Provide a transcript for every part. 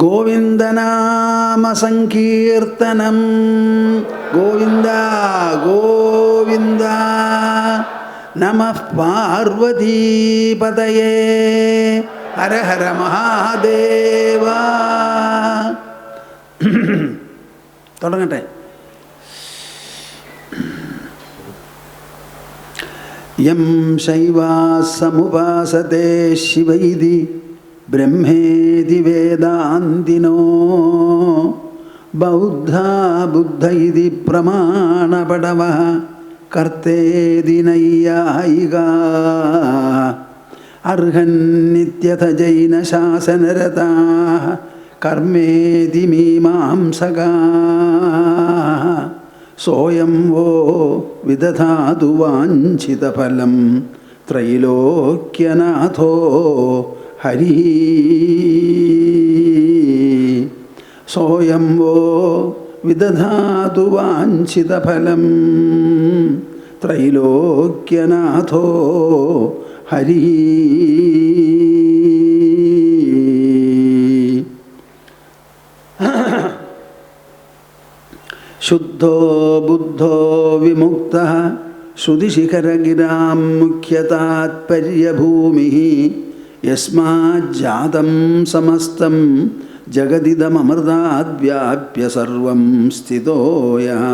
ഗോവിന്ദനാമസങ്കീർത്തനം. ഗോവിന്ദ ഗോവിന്ദ. നമഃ പാർവതീപതയേ. ഹര ഹര മഹാദേവ. തുടങ്ങട്ടെ. യം ശൈവാസമുപാസത്തെ ശിവൈതി ബ്രഹ്മേതി വേദാന്തിനോ ബൗദ്ധാ ബുദ്ധ ഇതി പ്രമാണപടവഃ കർത്തേതി നൈയായികാ അർഹന്നിത്യഥ ജൈനശാസനരതാഃ കർമ്മേതി മീമാംസകാഃ സോയം വോ വിദധാതു വാഞ്ചിതഫലം ത്രൈലോക്യനാഥോ ഹരി. സോയം വോ വിദധാതു വാഞ്ചിതഫലം ത്രൈലോക്യനാഥോ ഹരി. ശുദ്ധോ ബുദ്ധോ വിമുക്തഃ ശ്രുതിശിഖരഗിരാം മുഖ്യതാത്പര്യഭൂമിഃ യസ്മാജ്ജാതം സമസ്തം ജഗദിദമമൃതാദ്വ്യാപ്യ സർവം സ്ഥിതോ യഃ.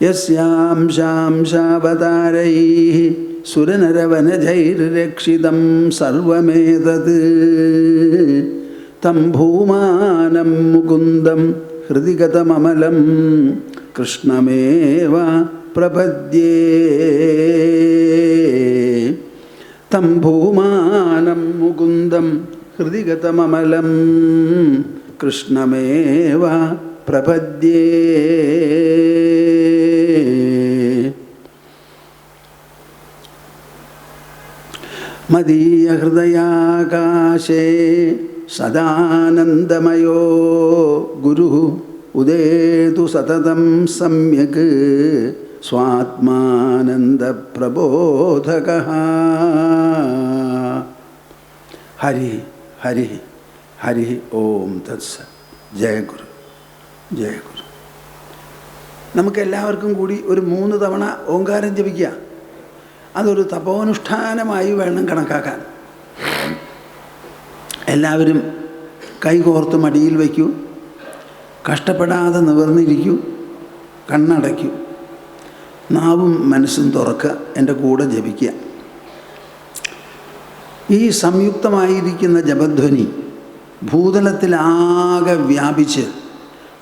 യസ്യാംശാംശാവതാരൈഃ സുരനരവനജൈർരക്ഷിതം സർവമേതത് തം ഭൂമാനം മുകുന്ദം ഹൃദിഗതമമലം കൃഷ്ണമേവ പ്രപദ്യേ. തം ഭൂമാനം മുകുന്ദം ഹൃദിഗതമമലം കൃഷ്ണമേവ പ്രപദ്യേ. മദീയഹൃദയാകാശേ സദാനന്ദമയോ ഗുരുഃ ഉദേതു സതതം സമ്യക് സ്വാത്മാനന്ദപ്രബോധകഃ. ഹരി ഹരി ഹരി ഓം തത്സത്. ജയ ഗുരു ജയ ഗുരു. നമുക്കെല്ലാവർക്കും കൂടി ഒരു 3 തവണ ഓങ്കാരം ജപിക്കുക. അതൊരു തപോനുഷ്ഠാനമായി വേണം കണക്കാക്കാൻ. എല്ലാവരും കൈകോർത്ത് മടിയിൽ വയ്ക്കൂ. കഷ്ടപ്പെടാതെ നിവർന്നിരിക്കൂ. കണ്ണടയ്ക്കൂ. നാവും മനസ്സും തുറക്കുക. എൻ്റെ കൂടെ ജപിക്കുക. ഈ സംയുക്തമായിരിക്കുന്ന ജപധ്വനി ഭൂതലത്തിലാകെ വ്യാപിച്ച്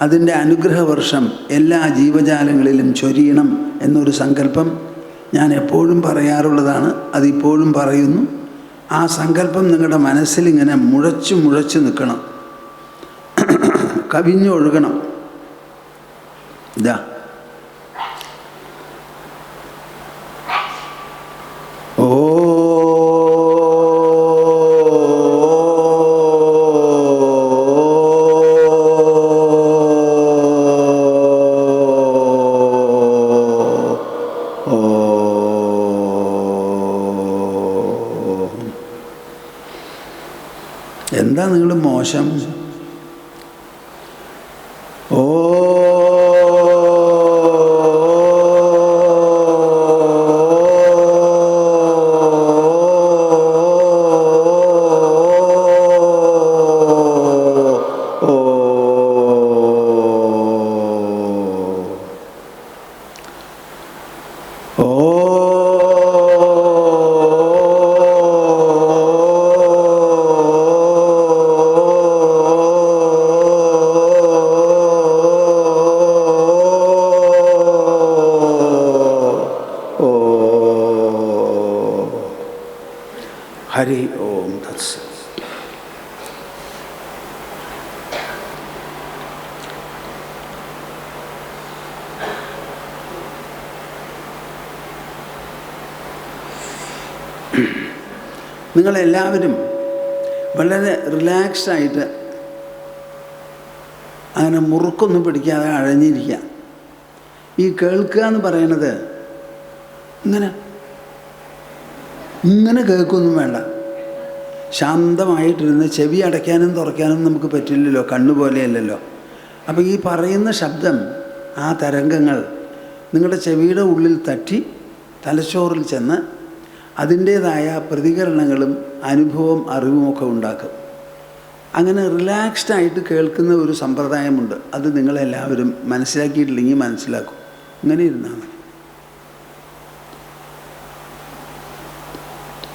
അതിൻ്റെ അനുഗ്രഹവർഷം എല്ലാ ജീവജാലങ്ങളിലും ചൊരിയണം എന്നൊരു സങ്കല്പം ഞാൻ എപ്പോഴും പറയാറുള്ളതാണ്. അതിപ്പോഴും പറയുന്നു. ആ സങ്കല്പം നിങ്ങളുടെ മനസ്സിലിങ്ങനെ മുഴച്ചു മുഴച്ചു നിൽക്കണം. കവിഞ്ഞൊഴുകണം. ഇതാ ഓ എന്താ നിങ്ങൾ മോശം? ഓ ഹരി ഓം തത്സത്. നിങ്ങളെല്ലാവരും വളരെ റിലാക്സ്ഡായിട്ട് അങ്ങനെ മുറുക്കൊന്നും പിടിക്കാതെ അഴഞ്ഞിരിക്കുക. ഈ കേൾക്കുക എന്ന് പറയണത് ഇങ്ങനെ കേൾക്കൊന്നും വേണ്ട. ശാന്തമായിട്ടിരുന്ന് ചെവി അടയ്ക്കാനും തുറയ്ക്കാനും നമുക്ക് പറ്റില്ലല്ലോ, കണ്ണുപോലെയല്ലല്ലോ. അപ്പോൾ ഈ പറയുന്ന ശബ്ദം, ആ തരംഗങ്ങൾ നിങ്ങളുടെ ചെവിയുടെ ഉള്ളിൽ തട്ടി തലച്ചോറിൽ ചെന്ന് അതിൻ്റേതായ പ്രതികരണങ്ങളും അനുഭവം അറിവുമൊക്കെ ഉണ്ടാക്കും. അങ്ങനെ റിലാക്സ്ഡ് ആയിട്ട് കേൾക്കുന്ന ഒരു സമ്പ്രദായമുണ്ട്. അത് നിങ്ങളെല്ലാവരും മനസ്സിലാക്കിയിട്ടില്ലെങ്കിൽ മനസ്സിലാക്കും. ഇങ്ങനെ ഇരുന്നാൽ മതി.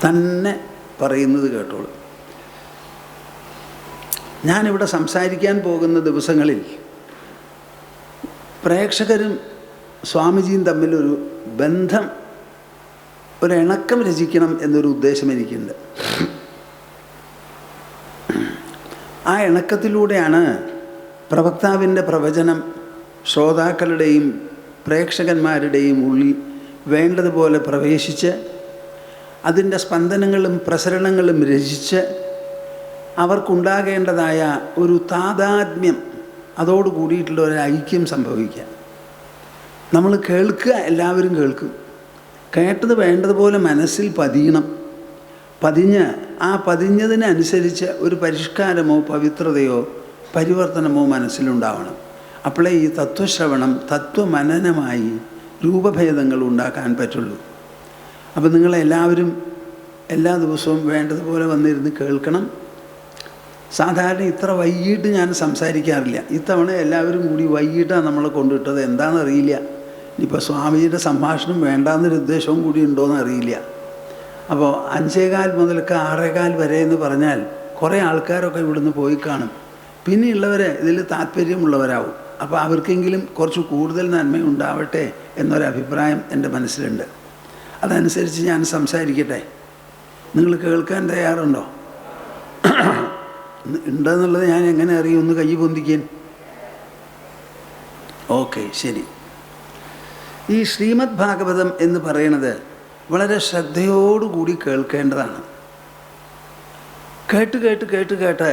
തന്നെ പറയുന്നത് കേട്ടോളൂ. ഞാനിവിടെ സംസാരിക്കാൻ പോകുന്ന ദിവസങ്ങളിൽ പ്രേക്ഷകരും സ്വാമിജിയും തമ്മിലൊരു ബന്ധം, ഒരു ഇണക്കം രചിക്കണം എന്നൊരു ഉദ്ദേശം എനിക്കുണ്ട്. ആ ഇണക്കത്തിലൂടെയാണ് പ്രവക്താവിൻ്റെ പ്രവചനം ശ്രോതാക്കളുടെയും പ്രേക്ഷകന്മാരുടെയും ഉള്ളിൽ വേണ്ടതുപോലെ പ്രവേശിച്ച് അതിൻ്റെ സ്പന്ദനങ്ങളും പ്രസരണങ്ങളും രചിച്ച് അവർക്കുണ്ടാകേണ്ടതായ ഒരു താതാത്മ്യം, അതോട് കൂടിയിട്ടുള്ള ഒരു ഐക്യം സംഭവിക്കുക. നമ്മൾ കേൾക്കുക, എല്ലാവരും കേൾക്കും. കേട്ടത് വേണ്ടതുപോലെ മനസ്സിൽ പതിയണം. പതിഞ്ഞ് ആ പതിഞ്ഞതിനനുസരിച്ച് ഒരു പരിഷ്കാരമോ പവിത്രതയോ പരിവർത്തനമോ മനസ്സിലുണ്ടാവണം. അപ്പോഴേ ഈ തത്വശ്രവണം തത്വമനനമായി രൂപഭേദങ്ങൾ ഉണ്ടാക്കാൻ പറ്റുള്ളൂ. അപ്പോൾ നിങ്ങളെല്ലാവരും എല്ലാ ദിവസവും വേണ്ടതുപോലെ വന്നിരുന്ന് കേൾക്കണം. സാധാരണ ഇത്ര വൈകിട്ട് ഞാൻ സംസാരിക്കാറില്ല. ഇത്തവണ എല്ലാവരും കൂടി വൈകിട്ടാണ് നമ്മളെ കൊണ്ടിട്ടത്. എന്താണെന്നറിയില്ല. ഇനിയിപ്പോൾ സ്വാമിജിയുടെ സംഭാഷണം വേണ്ടാന്നൊരു ഉദ്ദേശവും കൂടി ഉണ്ടോയെന്ന് അറിയില്ല. അപ്പോൾ 5:15 മുതൽക്ക് 6:15 വരെ എന്ന് പറഞ്ഞാൽ കുറേ ആൾക്കാരൊക്കെ ഇവിടുന്ന് പോയി കാണും. പിന്നെയുള്ളവർ ഇതിൽ താല്പര്യമുള്ളവരാവും. അപ്പോൾ അവർക്കെങ്കിലും കുറച്ച് കൂടുതൽ നന്മ ഉണ്ടാവട്ടെ എന്നൊരഭിപ്രായം എൻ്റെ മനസ്സിലുണ്ട്. അതനുസരിച്ച് ഞാൻ സംസാരിക്കട്ടെ. നിങ്ങൾ കേൾക്കാൻ തയ്യാറുണ്ടോ? ഉണ്ടെന്നുള്ളത് ഞാൻ എങ്ങനെ അറിയും? ഒന്ന് കൈ പൊന്തിക്കാൻ. ഓക്കെ, ശരി. ഈ ശ്രീമദ് ഭാഗവതം എന്ന് പറയുന്നത് വളരെ ശ്രദ്ധയോടുകൂടി കേൾക്കേണ്ടതാണ്. കേട്ട് കേട്ട് കേട്ട് കേട്ട്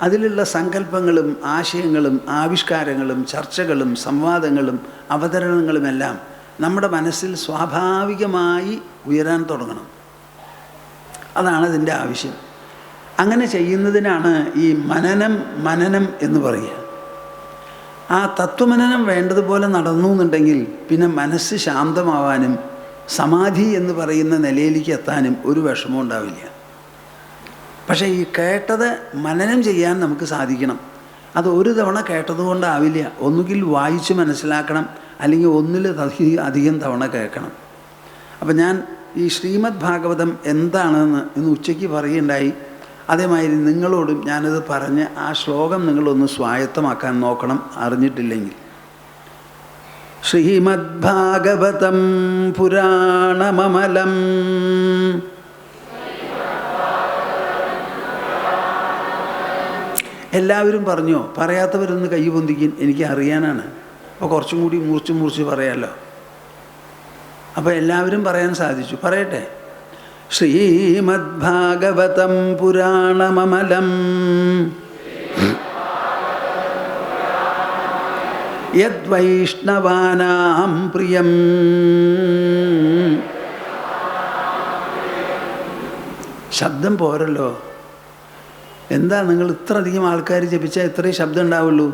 അതിലുള്ള സങ്കല്പങ്ങളും ആശയങ്ങളും ആവിഷ്കാരങ്ങളും ചർച്ചകളും സംവാദങ്ങളും അവതരണങ്ങളുമെല്ലാം നമ്മുടെ മനസ്സിൽ സ്വാഭാവികമായി ഉയരാൻ തുടങ്ങണം. അതാണ് ഇതിൻ്റെ ആവശ്യം. അങ്ങനെ ചെയ്യുന്നതിനാണ് ഈ മനനം എന്ന് പറയുക. ആ തത്വമനനം വേണ്ടതുപോലെ നടന്നു എന്നുണ്ടെങ്കിൽ പിന്നെ മനസ്സ് ശാന്തമാവാനും സമാധി എന്ന് പറയുന്ന നിലയിലേക്ക് എത്താനും ഒരു വിഷമവും ഉണ്ടാവില്ല. പക്ഷേ ഈ കേട്ടത് മനനം ചെയ്യാൻ നമുക്ക് സാധിക്കണം. അത് ഒരു തവണ കേട്ടതുകൊണ്ടാവില്ല. ഒന്നുകിൽ വായിച്ച് മനസ്സിലാക്കണം, അല്ലെങ്കിൽ അധികം തവണ കേൾക്കണം. അപ്പം ഞാൻ ഈ ശ്രീമദ് ഭാഗവതം എന്താണെന്ന് ഇന്ന് ഉച്ചയ്ക്ക് പറയുണ്ടായി. അതേമാതിരി നിങ്ങളോടും ഞാനത് പറഞ്ഞ് ആ ശ്ലോകം നിങ്ങളൊന്ന് സ്വായത്തമാക്കാൻ നോക്കണം, അറിഞ്ഞിട്ടില്ലെങ്കിൽ. ശ്രീമദ് ഭാഗവതം പുരാണമമലം എല്ലാവരും പറഞ്ഞോ? പറയാത്തവരൊന്ന് കൈ പൊന്തിക്കാൻ. എനിക്ക് അറിയാനാണ്. അപ്പോൾ കുറച്ചും കൂടി മുറിച്ച് പറയാമല്ലോ. അപ്പോൾ എല്ലാവരും പറയാൻ സാധിച്ചു. പറയട്ടെ. ശ്രീമദ് ഭാഗവതം പുരാണമമലം യദ്വൈഷ്ണവാനാം പ്രിയം ശബ്ദം പോരല്ലോ. എന്താ നിങ്ങൾ ഇത്ര അധികം ആൾക്കാർ ജപിച്ചാൽ ഇത്രയും ശബ്ദം ഉണ്ടാവുള്ളൂ?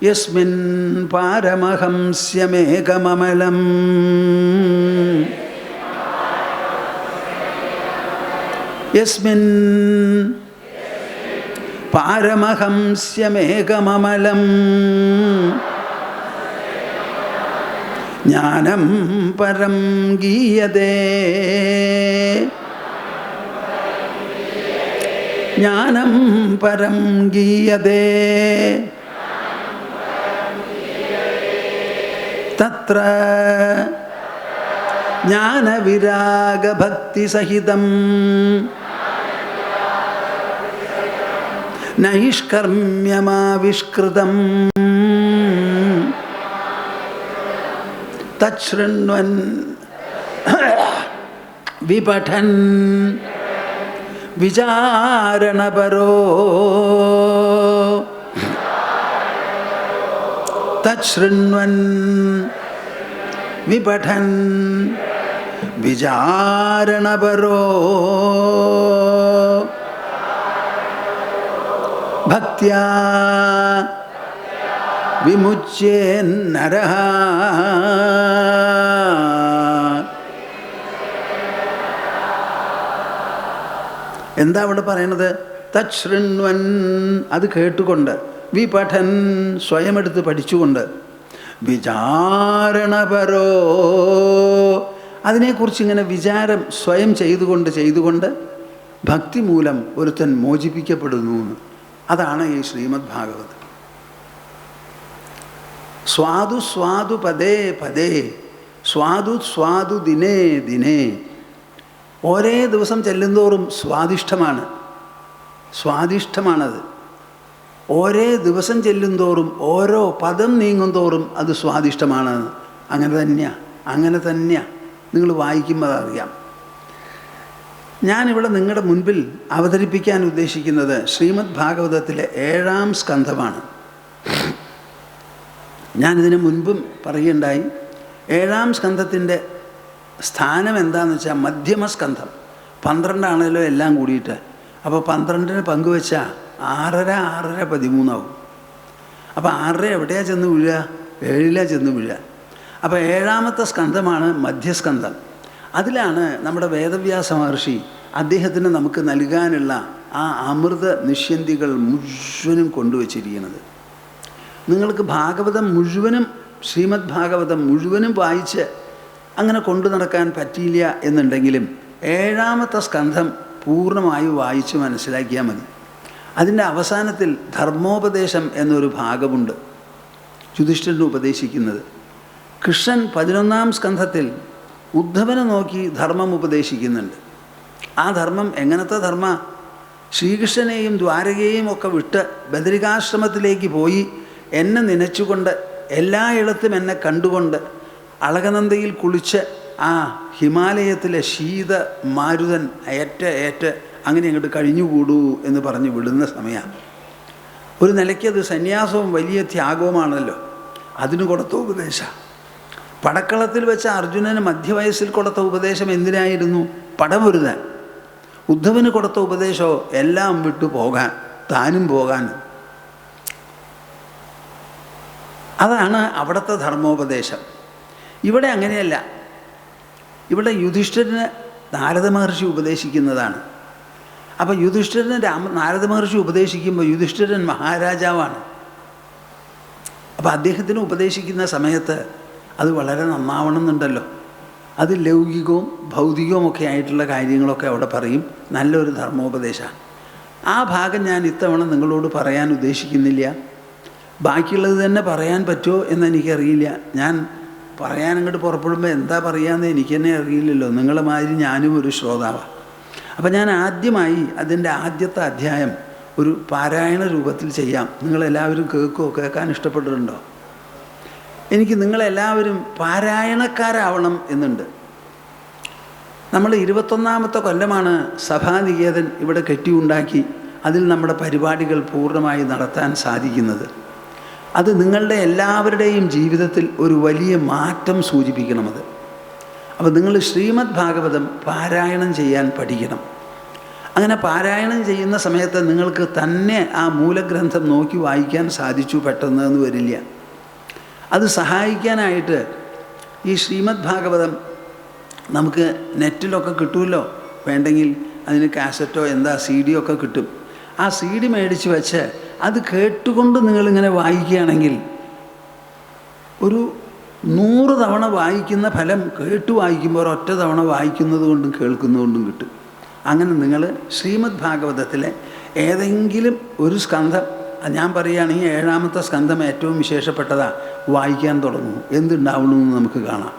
യസ്മിൻ പാരമഹംസ്യമേകമമലം യസ്മിൻ പാരമഹംസ്യമേകമമലം ജ്ഞാനം പരം ഗീയതേ ജ്ഞാനം പരം ഗീയതേ തത്ര ജ്ഞാനവിരാഗഭക്തിസഹിതം നൈഷ്കർമ്മ്യമാവിഷ്കൃതം തച്ഛൃണ്വൻ വിപഠൻ വിചാരണപരോ തച്ഛൃണ്വൻ വിപഠൻ വിചാരണപരോ ഭക്ത്യാ വിമുച്യേന്നരഃ. എന്താ അവിടെ പറയണത്? തച്ഛൃണ്വൻ, അത് കേട്ടുകൊണ്ട്, വിപഠൻ, സ്വയം എടുത്ത് പഠിച്ചുകൊണ്ട്, വിചാരണപരോ, അതിനെക്കുറിച്ച് ഇങ്ങനെ വിചാരം സ്വയം ചെയ്തുകൊണ്ട് ഭക്തി മൂലം ഒരുത്തൻ മോചിപ്പിക്കപ്പെടുന്നു. അതാണ് ഈ ശ്രീമദ് ഭാഗവതം. സ്വാദു സ്വാദു പദേ പദേ, സ്വാദു സ്വാദു ദിനേ ദിനേ. ഓരോ ദിവസം ചെല്ലുന്തോറും സ്വാദിഷ്ടമാണത്. ഓരോ ദിവസം ചെല്ലുന്തോറും, ഓരോ പദം നീങ്ങുന്തോറും അത് സ്വാദിഷ്ടമാണ്. അങ്ങനെ തന്നെയാണ് നിങ്ങൾ വായിക്കുമ്പോൾ അറിയാം. ഞാനിവിടെ നിങ്ങളുടെ മുൻപിൽ അവതരിപ്പിക്കാൻ ഉദ്ദേശിക്കുന്നത് ശ്രീമദ് ഭാഗവതത്തിലെ 7-ാം സ്കന്ധമാണ്. ഞാനിതിനു മുൻപും പറയുകയുണ്ടായി, 7-ാം സ്കന്ധത്തിൻ്റെ സ്ഥാനം എന്താണെന്ന് വെച്ചാൽ മധ്യമസ്കന്ധം. 12 ആണല്ലോ എല്ലാം കൂടിയിട്ട്. അപ്പോൾ 12 പങ്കുവെച്ചാൽ 6 13 ആവും. അപ്പോൾ 6 എവിടെയാണ് ചെന്ന് വീഴുക? 7 ചെന്ന് വീഴുക. അപ്പോൾ 7-ാമത്തെ സ്കന്ധമാണ് മധ്യസ്കന്ധം. അതിലാണ് നമ്മുടെ വേദവ്യാസ മഹർഷി അദ്ദേഹത്തിന് നമുക്ക് നൽകാനുള്ള ആ അമൃത നിഷ്യന്തികൾ മുഴുവനും കൊണ്ടുവച്ചിരിക്കുന്നത്. നിങ്ങൾക്ക് ഭാഗവതം മുഴുവനും, ശ്രീമദ് ഭാഗവതം മുഴുവനും വായിച്ച് അങ്ങനെ കൊണ്ടു നടക്കാൻ പറ്റിയില്ല എന്നുണ്ടെങ്കിലും 7-ാമത്തെ സ്കന്ധം പൂർണ്ണമായി വായിച്ച് മനസ്സിലാക്കിയാൽ മതി. അതിൻ്റെ അവസാനത്തിൽ ധർമ്മോപദേശം എന്നൊരു ഭാഗമുണ്ട്, യുധിഷ്ഠിരന് ഉപദേശിക്കുന്നത്. കൃഷ്ണൻ 11-ാം സ്കന്ധത്തിൽ ഉദ്ധവനെ നോക്കി ധർമ്മം ഉപദേശിക്കുന്നുണ്ട്. ആ ധർമ്മം എങ്ങനത്തെ ധർമ്മ? ശ്രീകൃഷ്ണനെയും ദ്വാരകയെയും ഒക്കെ വിട്ട് ബദരികാശ്രമത്തിലേക്ക് പോയി എന്നെ നനച്ചുകൊണ്ട്, എല്ലായിടത്തും എന്നെ കണ്ടുകൊണ്ട്, അളകനന്ദയിൽ കുളിച്ച് ആ ഹിമാലയത്തിലെ ശീത മാരുതൻ ഏറ്റ് അങ്ങനെ അങ്ങോട്ട് കഴിഞ്ഞുകൂടൂ എന്ന് പറഞ്ഞ് വിടുന്ന സമയമാണ്. ഒരു നിലയ്ക്ക് അത് സന്യാസവും വലിയ ത്യാഗവുമാണല്ലോ. അതിന് കൊടുത്ത ഉപദേശം, പടക്കളത്തിൽ വെച്ച അർജുനന് മധ്യവയസ്സിൽ കൊടുത്ത ഉപദേശം എന്തിനായിരുന്നു? പടപൊരുതാൻ. ഉദ്ധവന് കൊടുത്ത ഉപദേശമോ എല്ലാം വിട്ടു പോകാൻ, താനും പോകാൻ. അതാണ് അവിടുത്തെ ധർമ്മോപദേശം. ഇവിടെ അങ്ങനെയല്ല. ഇവിടെ യുധിഷ്ഠിരന് നാരദ മഹർഷി ഉപദേശിക്കുന്നതാണ്. അപ്പം യുധിഷ്ഠിരന് നാരദ മഹർഷി ഉപദേശിക്കുമ്പോൾ യുധിഷ്ഠിരൻ മഹാരാജാവാണ്. അപ്പം അദ്ദേഹത്തിന് ഉപദേശിക്കുന്ന സമയത്ത് അത് വളരെ നന്നാവണമെന്നുണ്ടല്ലോ. അത് ലൗകികവും ഭൗതികവും ഒക്കെ ആയിട്ടുള്ള കാര്യങ്ങളൊക്കെ അവിടെ പറയും. നല്ലൊരു ധർമ്മോപദേശമാണ്. ആ ഭാഗം ഞാൻ ഇത്തവണ നിങ്ങളോട് പറയാൻ ഉദ്ദേശിക്കുന്നില്ല. ബാക്കിയുള്ളത് തന്നെ പറയാൻ പറ്റുമോ എന്നെനിക്കറിയില്ല. ഞാൻ പറയാൻ അങ്ങോട്ട് പുറപ്പെടുമ്പോൾ എന്താ പറയാമെന്ന് എനിക്ക് തന്നെ അറിയില്ലല്ലോ. നിങ്ങളെ മാതിരി ഞാനും ഒരു ശ്രോതാവാണ്. അപ്പം ഞാൻ ആദ്യമായി അതിൻ്റെ ആദ്യത്തെ അധ്യായം ഒരു പാരായണ രൂപത്തിൽ ചെയ്യാം. നിങ്ങളെല്ലാവരും കേൾക്കാൻ ഇഷ്ടപ്പെട്ടിട്ടുണ്ടോ? എനിക്ക് നിങ്ങളെല്ലാവരും പാരായണക്കാരാവണം എന്നുണ്ട്. നമ്മൾ 21-ാമത്തെ കൊല്ലമാണ് സഭാനികേതൻ ഇവിടെ കെട്ടിയുണ്ടാക്കി അതിൽ നമ്മുടെ പരിപാടികൾ പൂർണ്ണമായി നടത്താൻ സാധിക്കുന്നത്. അത് നിങ്ങളുടെ എല്ലാവരുടെയും ജീവിതത്തിൽ ഒരു വലിയ മാറ്റം സൂചിപ്പിക്കണമത്. അപ്പോൾ നിങ്ങൾ ശ്രീമദ് ഭാഗവതം പാരായണം ചെയ്യാൻ പഠിക്കണം. അങ്ങനെ പാരായണം ചെയ്യുന്ന സമയത്ത് നിങ്ങൾക്ക് തന്നെ ആ മൂലഗ്രന്ഥം നോക്കി വായിക്കാൻ സാധിച്ചു പെട്ടെന്ന് വരില്ല. അത് സഹായിക്കാനായിട്ട് ഈ ശ്രീമദ് ഭാഗവതം നമുക്ക് നെറ്റിലൊക്കെ കിട്ടുമല്ലോ. വേണ്ടെങ്കിൽ അതിന് കാസറ്റോ CD ഒക്കെ കിട്ടും. ആ CD മേടിച്ച് വെച്ച് അത് കേട്ടുകൊണ്ട് നിങ്ങളിങ്ങനെ വായിക്കുകയാണെങ്കിൽ ഒരു 100 തവണ വായിക്കുന്ന ഫലം കേട്ടു വായിക്കുമ്പോൾ ഒറ്റ തവണ വായിക്കുന്നത് കൊണ്ടും കേൾക്കുന്നതുകൊണ്ടും കിട്ടും. അങ്ങനെ നിങ്ങൾ ശ്രീമദ് ഭാഗവതത്തിലെ ഏതെങ്കിലും ഒരു സ്കന്ധം, ഞാൻ പറയുകയാണെങ്കിൽ 7-ാമത്തെ സ്കന്ധം ഏറ്റവും വിശേഷപ്പെട്ടതാണ്, വായിക്കാൻ തുടങ്ങും. എന്തുണ്ടാവണമെന്ന് നമുക്ക് കാണാം.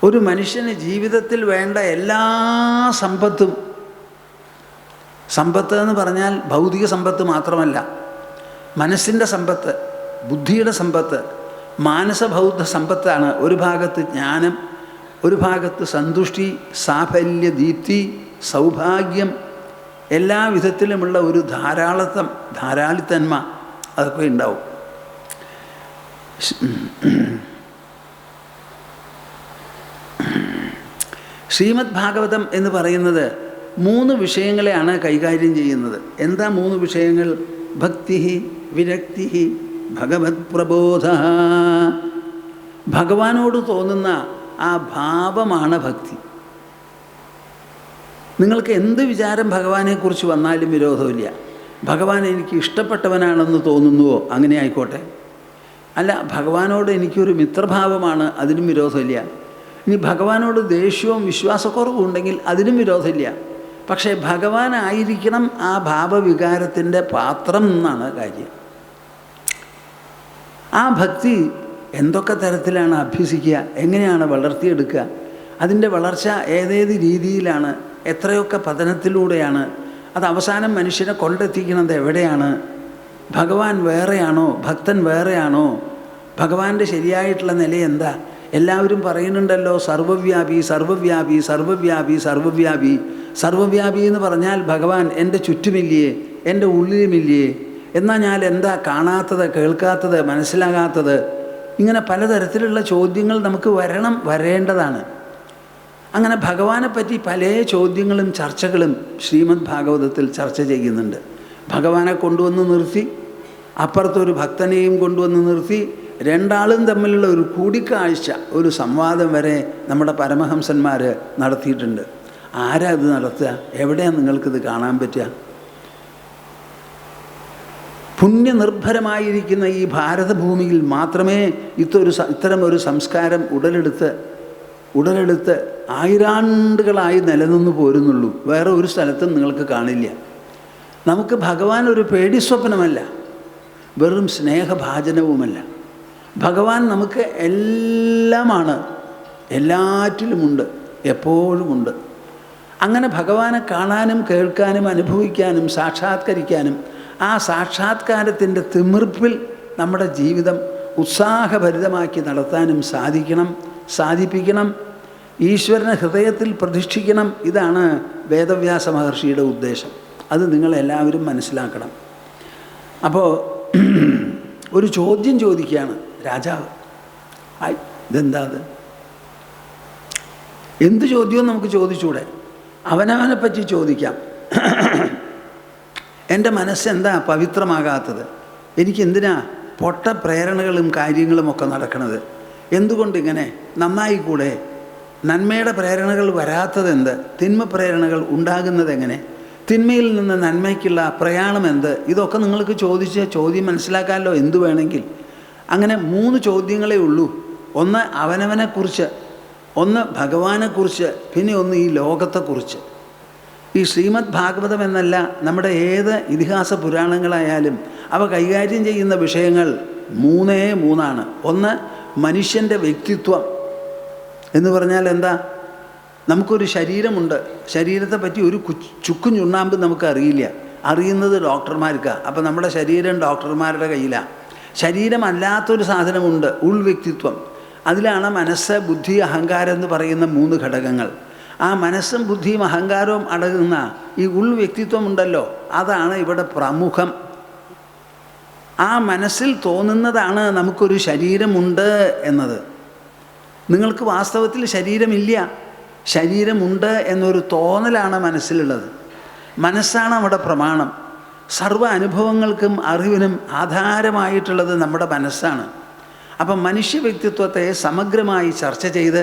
ഒരു മനുഷ്യന് ജീവിതത്തിൽ വേണ്ട എല്ലാ സമ്പത്തും, സമ്പത്ത് എന്ന് പറഞ്ഞാൽ ഭൗതിക സമ്പത്ത് മാത്രമല്ല, മനസ്സിൻ്റെ സമ്പത്ത്, ബുദ്ധിയുടെ സമ്പത്ത്, മാനസബൗദ്ധ സമ്പത്താണ്. ഒരു ഭാഗത്ത് ജ്ഞാനം, ഒരു ഭാഗത്ത് സന്തുഷ്ടി, സാഫല്യ, ദീപ്തി, സൗഭാഗ്യം, എല്ലാ വിധത്തിലുമുള്ള ഒരു ധാരാളിത്തന്മ അതൊക്കെ ഉണ്ടാവും. ശ്രീമദ് ഭാഗവതം എന്ന് പറയുന്നത് 3 വിഷയങ്ങളെയാണ് കൈകാര്യം ചെയ്യുന്നത്. എന്താ 3 വിഷയങ്ങൾ? ഭക്തി വിരക്തി ഭഗവത് പ്രബോധ. ഭഗവാനോട് തോന്നുന്ന ആ ഭാവമാണ് ഭക്തി. നിങ്ങൾക്ക് എന്ത് വിചാരം ഭഗവാനെക്കുറിച്ച് വന്നാലും വിരോധമില്ല. ഭഗവാൻ എനിക്ക് ഇഷ്ടപ്പെട്ടവനാണെന്ന് തോന്നുന്നുവോ, അങ്ങനെ ആയിക്കോട്ടെ. അല്ല, ഭഗവാനോട് എനിക്കൊരു മിത്രഭാവമാണ്, അതിനും വിരോധമില്ല. ഇനി ഭഗവാനോട് ദേഷ്യവും വിശ്വാസക്കുറവും ഉണ്ടെങ്കിൽ അതിനും വിരോധമില്ല. പക്ഷേ ഭഗവാനായിരിക്കണം ആ ഭാവവികാരത്തിൻ്റെ പാത്രം എന്നാണ് കാര്യം. ആ ഭക്തി എന്തൊക്കെ തരത്തിലാണ് അഭ്യസിക്കുക, എങ്ങനെയാണ് വളർത്തിയെടുക്കുക, അതിൻ്റെ വളർച്ച ഏതേത് രീതിയിലാണ്, എത്രയൊക്കെ പതനത്തിലൂടെയാണ്, അത് അവസാനം മനുഷ്യനെ കൊണ്ടെത്തിക്കുന്നത് എവിടെയാണ്? ഭഗവാൻ വേറെയാണോ, ഭക്തൻ വേറെയാണോ, ഭഗവാന്റെ ശരിയായിട്ടുള്ള നില എന്താ? എല്ലാവരും പറയുന്നുണ്ടല്ലോ സർവ്വവ്യാപി സർവ്വവ്യാപി സർവ്വവ്യാപി സർവ്വവ്യാപി. സർവ്വവ്യാപി എന്ന് പറഞ്ഞാൽ ഭഗവാൻ എൻ്റെ ചുറ്റുമില്ലേ, എൻ്റെ ഉള്ളിലുമില്ലേ? എന്നാൽ ഞാൻ എന്താ കാണാത്തത്, കേൾക്കാത്തത്, മനസ്സിലാകാത്തത്? ഇങ്ങനെ പലതരത്തിലുള്ള ചോദ്യങ്ങൾ നമുക്ക് വരേണ്ടതാണ്. അങ്ങനെ ഭഗവാനെ പറ്റി പല ചോദ്യങ്ങളും ചർച്ചകളും ശ്രീമദ് ഭാഗവതത്തിൽ ചർച്ച ചെയ്യുന്നുണ്ട്. ഭഗവാനെ കൊണ്ടുവന്ന് നിർത്തി, അപ്പുറത്തൊരു ഭക്തനെയും കൊണ്ടുവന്ന് നിർത്തി, രണ്ടാളും തമ്മിലുള്ള ഒരു കൂടിക്കാഴ്ച, ഒരു സംവാദം വരെ നമ്മുടെ പരമഹംസന്മാർ നടത്തിയിട്ടുണ്ട്. ആരാ ഇത് നടത്തുക? എവിടെയാണ് നിങ്ങൾക്കിത് കാണാൻ പറ്റുക? പുണ്യനിർഭരമായിരിക്കുന്ന ഈ ഭാരതഭൂമിയിൽ മാത്രമേ ഇത്തരമൊരു സംസ്കാരം ഉടലെടുത്ത് ആയിരാണ്ടുകളായി നിലനിന്ന് പോരുന്നുള്ളൂ. വേറെ ഒരു സ്ഥലത്തും നിങ്ങൾക്ക് കാണില്ല. നമുക്ക് ഭഗവാൻ ഒരു പേടിസ്വപ്നമല്ല, വെറും സ്നേഹഭാജനവുമല്ല. ഭഗവാൻ നമുക്ക് എല്ലാമാണ്, എല്ലാറ്റിലുമുണ്ട്, എപ്പോഴുമുണ്ട്. അങ്ങനെ ഭഗവാനെ കാണാനും കേൾക്കാനും അനുഭവിക്കാനും സാക്ഷാത്കരിക്കാനും ആ സാക്ഷാത്കാരത്തിൻ്റെ തിമിർപ്പിൽ നമ്മുടെ ജീവിതം ഉത്സാഹഭരിതമാക്കി നടത്താനും സാധിപ്പിക്കണം. ഈശ്വരനെ ഹൃദയത്തിൽ പ്രതിഷ്ഠിക്കണം. ഇതാണ് വേദവ്യാസ മഹർഷിയുടെ ഉദ്ദേശം. അത് നിങ്ങളെല്ലാവരും മനസ്സിലാക്കണം. അപ്പോൾ ഒരു ചോദ്യം ചോദിക്കുകയാണ് രാജാവ്. ഇതെന്താ അത്? എന്ത് ചോദ്യവും നമുക്ക് ചോദിച്ചൂടെ? അവനവനെ പറ്റി ചോദിക്കാം. എൻ്റെ മനസ്സെന്താ പവിത്രമാകാത്തത്? എനിക്കെന്തിനാ പൊട്ട പ്രേരണകളും കാര്യങ്ങളുമൊക്കെ നടക്കണത്? എന്തുകൊണ്ടിങ്ങനെ? നന്നായിക്കൂടെ? നന്മയുടെ പ്രേരണകൾ വരാത്തതെന്ത്? തിന്മ പ്രേരണകൾ ഉണ്ടാകുന്നതെങ്ങനെ? തിന്മയിൽ നിന്ന് നന്മയ്ക്കുള്ള പ്രയാണം എന്ത്? ഇതൊക്കെ നിങ്ങൾക്ക് ചോദ്യം മനസ്സിലാക്കാമല്ലോ, എന്തു വേണമെങ്കിൽ. അങ്ങനെ 3 ചോദ്യങ്ങളേ ഉള്ളൂ. ഒന്ന് അവനവനെക്കുറിച്ച്, ഒന്ന് ഭഗവാനെക്കുറിച്ച്, പിന്നെ ഒന്ന് ഈ ലോകത്തെക്കുറിച്ച്. ഈ ശ്രീമദ് ഭാഗവതം എന്നല്ല, നമ്മുടെ ഏത് ഇതിഹാസ പുരാണങ്ങളായാലും അവ കൈകാര്യം ചെയ്യുന്ന വിഷയങ്ങൾ 3 ഒന്ന് മനുഷ്യൻ്റെ വ്യക്തിത്വം എന്ന് പറഞ്ഞാൽ എന്താ? നമുക്കൊരു ശരീരമുണ്ട്, ശരീരത്തെ പറ്റി ഒരു ചുക്കും ചുണ്ണാമ്പ് നമുക്ക് അറിയില്ല. അറിയുന്നത് ഡോക്ടർമാർക്കാണ്. അപ്പം നമ്മുടെ ശരീരം ഡോക്ടർമാരുടെ കയ്യിലാണ്. ശരീരമല്ലാത്തൊരു സാധനമുണ്ട്, ഉൾവ്യക്തിത്വം. അതിലാണ് മനസ്സ്, ബുദ്ധി, അഹങ്കാരം എന്ന് പറയുന്ന 3 ഘടകങ്ങൾ. ആ മനസ്സും ബുദ്ധിയും അഹങ്കാരവും അടങ്ങുന്ന ഈ ഉൾവ്യക്തിത്വം ഉണ്ടല്ലോ, അതാണ് ഇവിടെ പ്രമുഖം. ആ മനസ്സിൽ തോന്നുന്നതാണ് നമുക്കൊരു ശരീരമുണ്ട് എന്നത്. നിങ്ങൾക്ക് വാസ്തവത്തിൽ ശരീരമില്ല, ശരീരമുണ്ട് എന്നൊരു തോന്നലാണ് മനസ്സിലുള്ളത്. മനസ്സാണ് അവിടെ പ്രമാണം. സർവ്വ അനുഭവങ്ങൾക്കും അറിവിനും ആധാരമായിട്ടുള്ളത് നമ്മുടെ മനസ്സാണ്. അപ്പം മനുഷ്യ വ്യക്തിത്വത്തെ സമഗ്രമായി ചർച്ച ചെയ്ത്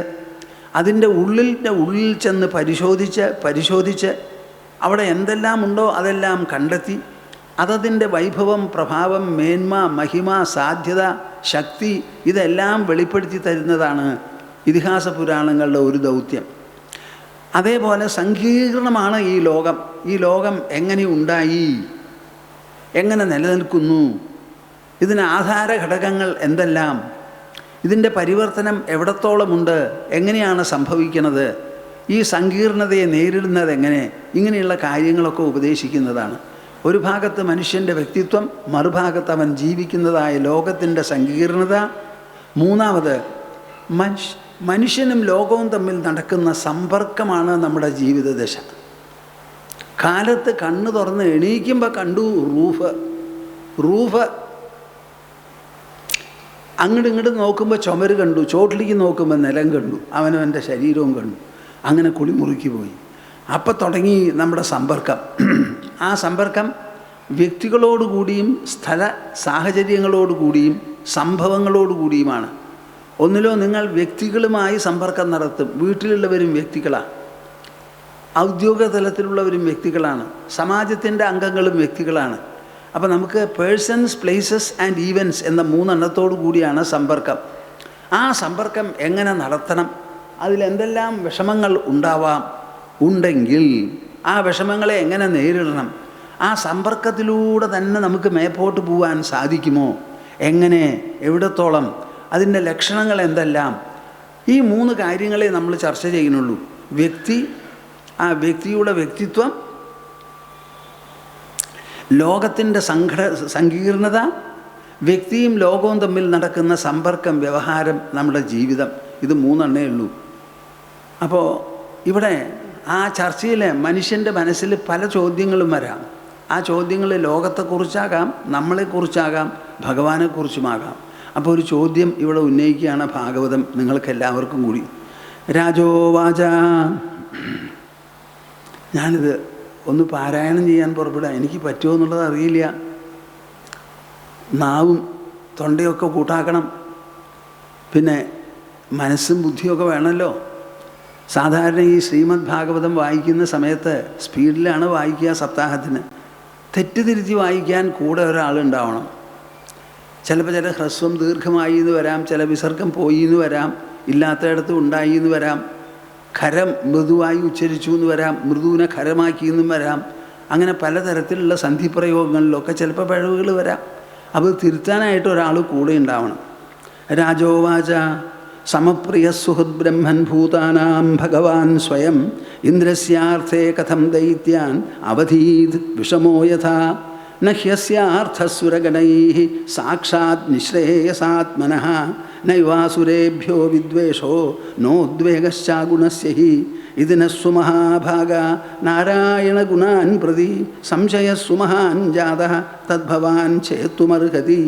അതിൻ്റെ ഉള്ളിൽ ചെന്ന് പരിശോധിച്ച് അവിടെ എന്തെല്ലാം ഉണ്ടോ അതെല്ലാം കണ്ടെത്തി അതതിൻ്റെ വൈഭവം, പ്രഭാവം, മേന്മ, മഹിമ, സാധ്യത, ശക്തി ഇതെല്ലാം വെളിപ്പെടുത്തി തരുന്നതാണ് ഇതിഹാസ പുരാണങ്ങളുടെ ഒരു ദൗത്യം. അതേപോലെ സങ്കീർണമാണ് ഈ ലോകം. ഈ ലോകം എങ്ങനെ ഉണ്ടായി, എങ്ങനെ നിലനിൽക്കുന്നു, ഇതിന് ആധാര ഘടകങ്ങൾ എന്തെല്ലാം, ഇതിൻ്റെ പരിവർത്തനം എവിടത്തോളമുണ്ട്, എങ്ങനെയാണ് സംഭവിക്കുന്നത്, ഈ സങ്കീർണതയെ നേരിടുന്നത് എങ്ങനെ, ഇങ്ങനെയുള്ള കാര്യങ്ങളൊക്കെ ഉപദേശിക്കുന്നതാണ്. ഒരു ഭാഗത്ത് മനുഷ്യൻ്റെ വ്യക്തിത്വം, മറുഭാഗത്ത് അവൻ ജീവിക്കുന്നതായ ലോകത്തിൻ്റെ സങ്കീർണത. മൂന്നാമത് മനുഷ്യനും ലോകവും തമ്മിൽ നടക്കുന്ന സമ്പർക്കമാണ് നമ്മുടെ ജീവിതദശ. കാലത്ത് കണ്ണ് തുറന്ന് എണീക്കുമ്പോൾ കണ്ടു റൂഫ്, അങ്ങോട്ട് നോക്കുമ്പോൾ ചുമര് കണ്ടു, ചോട്ടിലേക്ക് നോക്കുമ്പോൾ നിലം കണ്ടു, അവനവൻ്റെ ശരീരവും കണ്ടു. അങ്ങനെ കുളിമുറിക്ക് പോയി. അപ്പം തുടങ്ങി നമ്മുടെ സമ്പർക്കം. ആ സമ്പർക്കം വ്യക്തികളോടുകൂടിയും സ്ഥല സാഹചര്യങ്ങളോടുകൂടിയും സംഭവങ്ങളോടുകൂടിയുമാണ്. ഒന്നിലോ നിങ്ങൾ വ്യക്തികളുമായി സമ്പർക്കം നടത്തും. വീട്ടിലുള്ളവരും വ്യക്തികളാണ്, ഔദ്യോഗിക തലത്തിലുള്ളവരും വ്യക്തികളാണ്, സമാജത്തിൻ്റെ അംഗങ്ങളും വ്യക്തികളാണ്. അപ്പോൾ നമുക്ക് പേഴ്സൺസ്, പ്ലേസസ് ആൻഡ് ഈവൻറ്റ്സ് എന്ന 3 എണ്ണത്തോടു കൂടിയാണ് സമ്പർക്കം. ആ സമ്പർക്കം എങ്ങനെ നടത്തണം, അതിലെന്തെല്ലാം വിഷമങ്ങൾ ഉണ്ടെങ്കിൽ ആ വിഷമങ്ങളെ എങ്ങനെ നേരിടണം, ആ സമ്പർക്കത്തിലൂടെ തന്നെ നമുക്ക് മേപ്പോട്ട് പോകാൻ സാധിക്കുമോ, എങ്ങനെ, എവിടത്തോളം, അതിൻ്റെ ലക്ഷണങ്ങൾ എന്തെല്ലാം, ഈ 3 കാര്യങ്ങളെ നമ്മൾ ചർച്ച ചെയ്യുന്നുള്ളൂ. വ്യക്തി, ആ വ്യക്തിയുടെ വ്യക്തിത്വം, ലോകത്തിൻ്റെ സങ്കീർണത, വ്യക്തിയും ലോകവും തമ്മിൽ നടക്കുന്ന സമ്പർക്കം, വ്യവഹാരം, നമ്മുടെ ജീവിതം, ഇത് 3 എണ്ണേ ഉള്ളൂ. അപ്പോൾ ഇവിടെ ആ ചർച്ചയിൽ മനുഷ്യൻ്റെ മനസ്സിൽ പല ചോദ്യങ്ങളും വരാം. ആ ചോദ്യങ്ങൾ ലോകത്തെക്കുറിച്ചാകാം, നമ്മളെക്കുറിച്ചാകാം, ഭഗവാനെക്കുറിച്ചുമാകാം. അപ്പോൾ ഒരു ചോദ്യം ഇവിടെ ഉന്നയിക്കുകയാണ് ഭാഗവതം നിങ്ങൾക്കെല്ലാവർക്കും കൂടി. രാജോവാച, ഞാനിത് ഒന്ന് പാരായണം ചെയ്യാൻ പുറപ്പെടാം. എനിക്ക് പറ്റുമോ എന്നുള്ളത് അറിയില്ല. നാവും തൊണ്ടയൊക്കെ കൂട്ടാക്കണം, പിന്നെ മനസ്സും ബുദ്ധിയൊക്കെ വേണമല്ലോ. സാധാരണ ഈ ശ്രീമദ് ഭാഗവതം വായിക്കുന്ന സമയത്ത് സ്പീഡിലാണ് വായിക്കുക. സപ്താഹത്തിന് തെറ്റിതിരിച്ച് വായിക്കാൻ കൂടെ ഒരാളുണ്ടാവണം. ചിലപ്പോൾ ചില ഹ്രസ്വം ദീർഘമായി എന്ന് വരാം, ചില വിസർഗം പോയി എന്ന് വരാം, ഇല്ലാത്തയിടത്ത് ഉണ്ടായി എന്ന് വരാം, ഖരം മൃദുവായി ഉച്ചരിച്ചു എന്ന് വരാം, മൃദുവിനെ ഖരമാക്കി എന്നും വരാം. അങ്ങനെ പലതരത്തിലുള്ള സന്ധിപ്രയോഗങ്ങളിലൊക്കെ ചിലപ്പോൾ പിഴവുകൾ വരാം. അത് തിരുത്താനായിട്ട് ഒരാൾ കൂടെ ഉണ്ടാവണം. രാജോവാച, സമപ്രിയ സുഹൃത് ബ്രഹ്മൻ ഭൂതാനാം ഭഗവാൻ സ്വയം ഇന്ദ്രസ്യാർത്ഥേ കഥം ദൈത്യാൻ അവധീത് വിഷമോ യഥാ നഹ്യസ്യാർത്ഥസുരഗണൈഃ സാക്ഷാത് നിശ്രേയസാത്മനഃ നൈവാസുരേഭ്യോ വിദ്വേഷോ നോദ്വേഗശ്ചാഗുണസ്യ ഹി ഇതിനസ്സു മഹാഭാഗ നാരായണഗുണാൻ പ്രതി സംശയസ്സു മഹാൻ ജാതഃ തദ്ഭവാൻ ചേത്തുമർഹതി.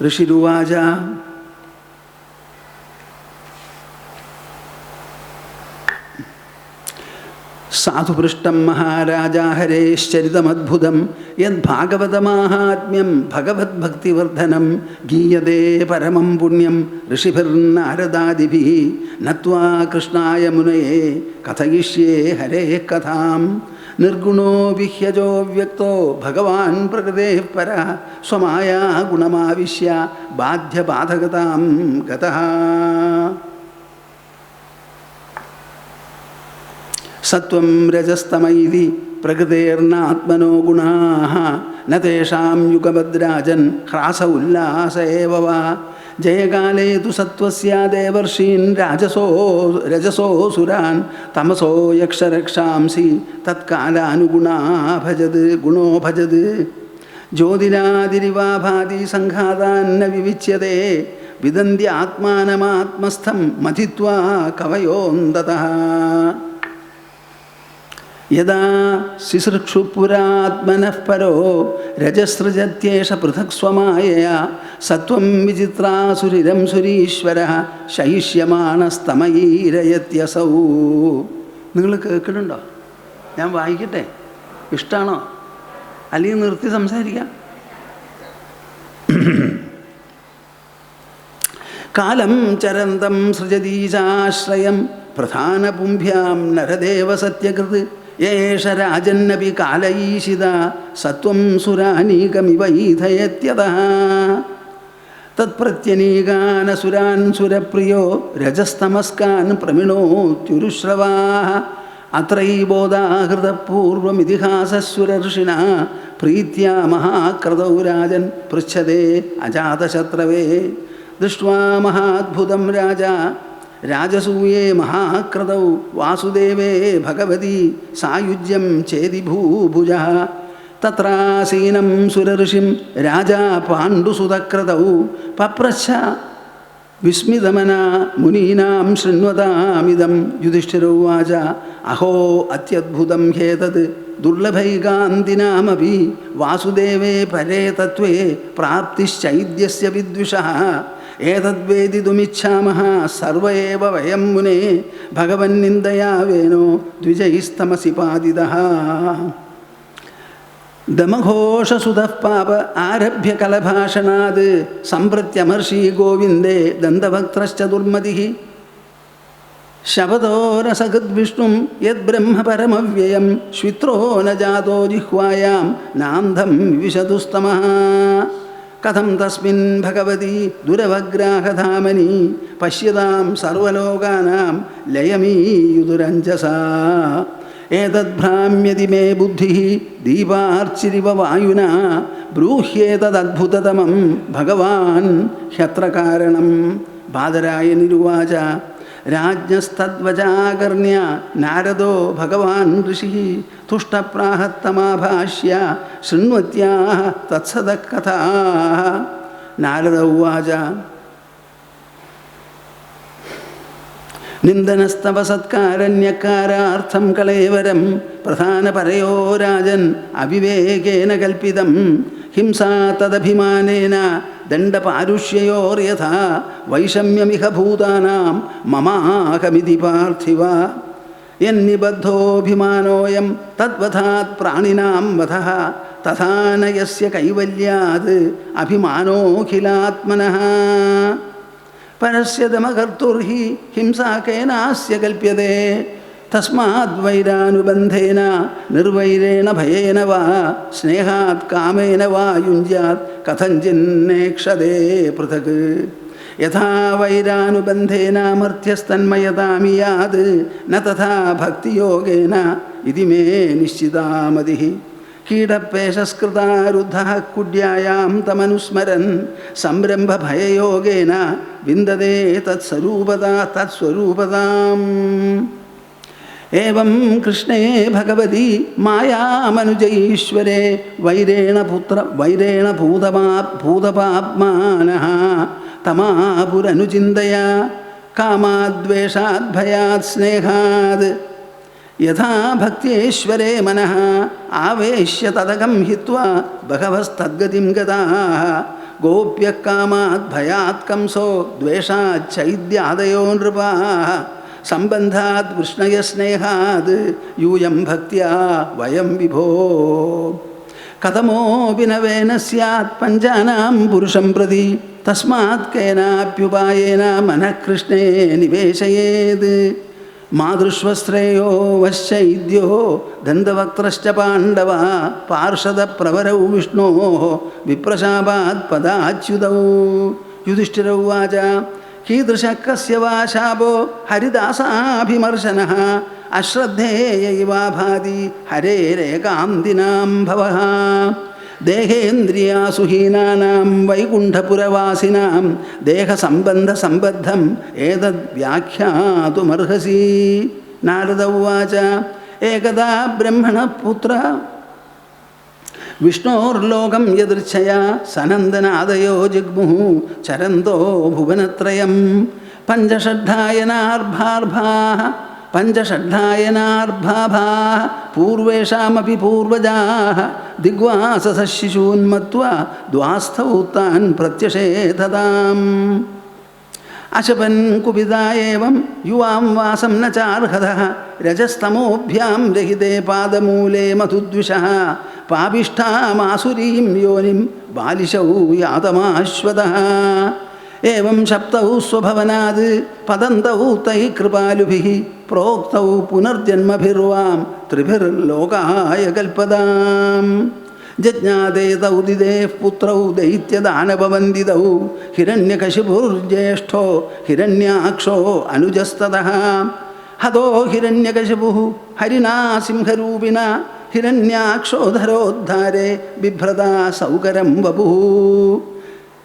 ഋഷിരുവാച, സാധുപൃഷ്ടം മഹാരാജ ഹരേശ്ചരിതമദ്ഭുതം യദ്ഭാഗവതമാഹാത്മ്യം ഭഗവദ്ഭക്തിവർദ്ധനം ഗീയതേ പരമം പുണ്യം ഋഷിഭിർനാരദാദിഭിഃ നത്വാ കൃഷ്ണായ മുനയേ കഥയിഷ്യേ ഹരേ കഥാം. നിർഗുണോ വിഹ്യജോ വ്യക്തോ ഭഗവാൻ പ്രകൃതേഃ പരഃ സ്വമായാ ഗുണമാവിശ്യ ബാധ്യബാധകതാം ഗതഃ. സത്വം രജസ്തമൈതി പ്രകൃതേർനാത്മനോ ഗുണാഃ ന തേഷാം യുഗഭദ്രാജൻ ഹ്രാസ ഉല്ലാസ ഏവ വാ. ജയകാലേ തു സത്വസ്യ ദേവർഷീൻ രജസോ സുരാൻ തമസോ യക്ഷരക്ഷാംസി തത്കാലാനുഗുണാ ഗുണോ ഭജത്. ജ്യോതിരാതിരിവാഭാതി സംഘാതാന്ന വിവിച്യതേ വിദന്തി ആത്മാനമാത്മസ്ഥം മഥിത്വാ കവയോന്തതഃ. യദാ ശിശൃക്ഷുപുരാത്മനഃ പരോ രജസൃജത്യേഷ പൃഥക് സ്വമായയാ സത്വം വിചിത്രാസുരിരം സുരീശ്വരഃ ശയിഷ്യമാണസ്തമയീരയത്യസൗ. നിങ്ങൾ കേൾക്കുന്നുണ്ടോ? ഞാൻ വായിക്കട്ടെ? ഇഷ്ടമാണോ? അല്ലെങ്കിൽ നിർത്തി സംസാരിക്കാം? കാലം ചരന്തം സൃജതീശാശ്രയം പ്രധാനപുംഭ്യാം നരദേവ സത്യകൃത് യേഷ രാജന്നപി കാലയീശിത സത്വം സുരാനീകമിവൈധയത്യതഃ. തത്പ്രത്യനീകാനസുരാൻ സുരപ്രിയോ രജസ്തമസ്കാൻ പ്രമിണോത്യുരുശ്രവാഃ. അത്രൈബോധാഹൃതപൂർവമിതിഹാസസുരർഷിണ പ്രീത്യാ മഹാക്രതൗ രാജൻ പൃച്ഛതേ അജാതശത്രവേ. ദൃഷ്ട്വാ മഹാദ്ഭുതം രാജാ രാജസൂയേ മഹാക്രതൗ വാസുദേവേ ഭഗവതി സായുജ്യം ചേതി ഭൂഭുജഃ. തത്രാസീനം സുരർഷിം രാജാ പാണ്ഡുസുതക്രതൗ പപ്രച്ഛ വിസ്മിതമനാ മുനീനാം ശൃണ്വതാമിദം. യുധിഷ്ഠിരോവാച, അഹോ അത്യദ്ഭുതം ഹേതത് ദുർലഭൈകാന്തിനാമപി വാസുദേവേ പരേ തത്വേ പ്രാപ്തിശ്ചൈദ്യസ്യ വിദ്വിഷഃ. ഏതദ്വേദിതുമിച്ഛാമഃ സർവ ഏവ വയം മുനേ ഭഗവന്നിന്ദയാ വേനോ ദ്വിജൈസ്തമസി പാതിതഃ. ദമഘോഷസുതഃ പാപ ആരഭ്യ കലഭാഷണാത് സംപ്രത്യമർഷി ഗോവിന്ദേ ദന്തഭക്ത്രശ്ച ദുർമതിഃ ശബദോ രസകൃദ്വിഷ്ണും യദ്ബ്രഹ്മ പരമവ്യയം ശ്വിത്രോ ന ജാതോ ജിഹ്വായാം നാന്ധം വിവിശതുസ്തമഃ കഥം തസ്മിൻ ഭഗവതി ദുരവഗ്രാഹധാമനി പശ്യതാം സർവലോകാനാം ലയമീയുതുരഞ്ജസാ ഏതദ്ഭ്രാമ്യതി മേ ബുദ്ധിഃ ദീപാർച്ചിരിവ വായുനാ ബ്രൂഹ്യേതദദ്ഭുതതമം ഭഗവാൻ ഹ്യത്ര കാരണം. ബാദരായനിരുവാച രാജ്ഞസ്തദ്വചാകർണ്യ നാരദോ ഭഗവാൻ ഋഷിഃ തുഷ്ടപ്രാഹത്തമാഭാഷ്യ ശൃണ്വത്യാഃ തത്സദഃ കഥാഃ. നാരദ ഉവാച നിന്ദനസ്തവ സത്കാരണ്യകാരാർത്ഥം കലേവരം പ്രധാനപരയോ രാജൻ അവിവേകേന കൽപ്പിതം ഹിംസാ തദഭിമാനേന ദണ്ഡപാരുഷ്യയോർയഥാ വൈഷമ്യമിഹ ഭൂതാനാം മമാഹമിതി പാർത്ഥിവ യന്നിബദ്ധോഭിമാനോയം തദ്വധാത് പ്രാണിനാം വധഃ തഥാ ന യസ്യ കൈവല്യാത് അഭിമാനോഖിലാത്മനഃ പരസ്യ ദമകർത്തുർഹി ഹിംസാ കേനാസ്യ കൽപ്യതേ തസ്മാദ് വൈരാനുബന്ധേന നിർവൈരേണ ഭയേന വാ സ്നേഹാത് കാമേന വാ യുഞ്ജ്യാത് കഥഞ്ചിന്നേക്ഷതേ പൃഥക് യഥാ വൈരാനുബന്ധേന മർത്യസ്തന്മയതാമിയാത് ന തഥാ ഭക്തിയോഗേന ഇതി മേ നിശ്ചിതാ മതിഃ. കീടപേശസ്കൃതാരുദ്ധഃ കുഡ്യായാം തമനുസ്മരൻ സംരംഭഭയയോഗേന വിന്ദതേ തത്സ്വരൂപതാം. ഏവം കൃഷ്ണേ ഭഗവതി മായാമനുജൈശ്വരേ വൈരേണ ഭൂതപാപ്മാനഃ തമാപുരനുചിന്തയ കാമാദ്വേഷാദ് ഭയാത് സ്നേഹാത് യഥാ ഭക്തേശ്വരേ മനഃ ആവേശ്യ തദകം ഹിത്വാ ബഹവസ്തദ്ഗതിം ഗതാഃ ഗോപ്യഃ കാമാത് ഭയാത് കംസോ ദ്വേഷാച്ചൈദ്യാദയോ നൃപാഃ സംബന്ധാത് വൃഷ്ണയ സ്നേഹാത് യൂയം ഭക്ത്യാ വയം വിഭോ. കഥമോപി നവേന സ്യാത് പഞ്ചാനാം പുരുഷം പ്രതി തസ്മാത് കേനാപ്യുപായേന മനഃ കൃഷ്ണേ നിവേശയേത്. മാതൃശ്വശ്രേയോ വശ്ചൈദ്യോ ദന്തവക്ത്രശ്ച പാണ്ഡവ പാർഷദപ്രവരൗ വിഷ്ണോഃ വിപ്രശാപാത് പദാച്യുതൗ. യുധിഷ്ഠിര ഉവാച കീദൃശഃ കസ്യ വാ ശാപോ ഹരിദാസാഭിമർശനഃ അശ്രദ്ധേയ ഇവാഭാതി ഹരേരേകാന്തിനാം ഭവഃ. ദേഹേന്ദ്രിയാസുഹീനാനാം വൈകുണ്ഠപുരവാസിനാം ദേഹസംബന്ധസംബദ്ധം ഏതദ് വ്യാഖ്യാതുമർഹസി. നാരദ ഉവാച ഏകദാ ബ്രഹ്മണപുത്ര വിഷ്ണോർലോകം യദൃച്ഛയാ സനന്ദനാദയോ ജിഗ്മുഃ ചരന്തോ ഭുവനത്രയം പഞ്ചഷഡ്ഢായനാർഭാഭാഃ പൂർവേഷാമപി പൂർവജാഃ ദിഗ്വാസസഃ ശിശൂന്മത്വാ ദ്വാസ്ഥൗ താൻ പ്രത്യഷേധതാം. അശപൻ കുപിതാ ഏവം യുവാം വാസം ന ചാർഹതഃ രജസ്തമോഭ്യാം രഹിതേ പാദമൂലേ മധുദ്വിഷഃ പാപിഷ്ഠാമാസുരീം യോനിം ബാലിശൗ യാതമാശ്വതഃ. ഏവം ശപ്തൗ സ്വഭവനാത് പതന്തൗ തൈ കൃപാലുഭിഃ പ്രോക്തൗ പുനർജന്മഭിർവാം ത്രിഭിർലോകായ കൽപ്പതാം. ജജ്ഞാതേതൗ ദിദേഃ പുത്രൗ ദൈത്യദാനവവന്ദിതൗ ഹിരണ്യകശിപുർജ്യേഷ്ഠോ ഹിരണ്യാക്ഷോ അനുജസ്തതഃ. ഹതോ ഹിരണ്യകശിപുഃ ഹരിണാ സിംഹരൂപിണ ഹിരണ്യാക്ഷോധരോദ്ധാരേ ബിഭ്രതാ സൗകരം വപുഃ.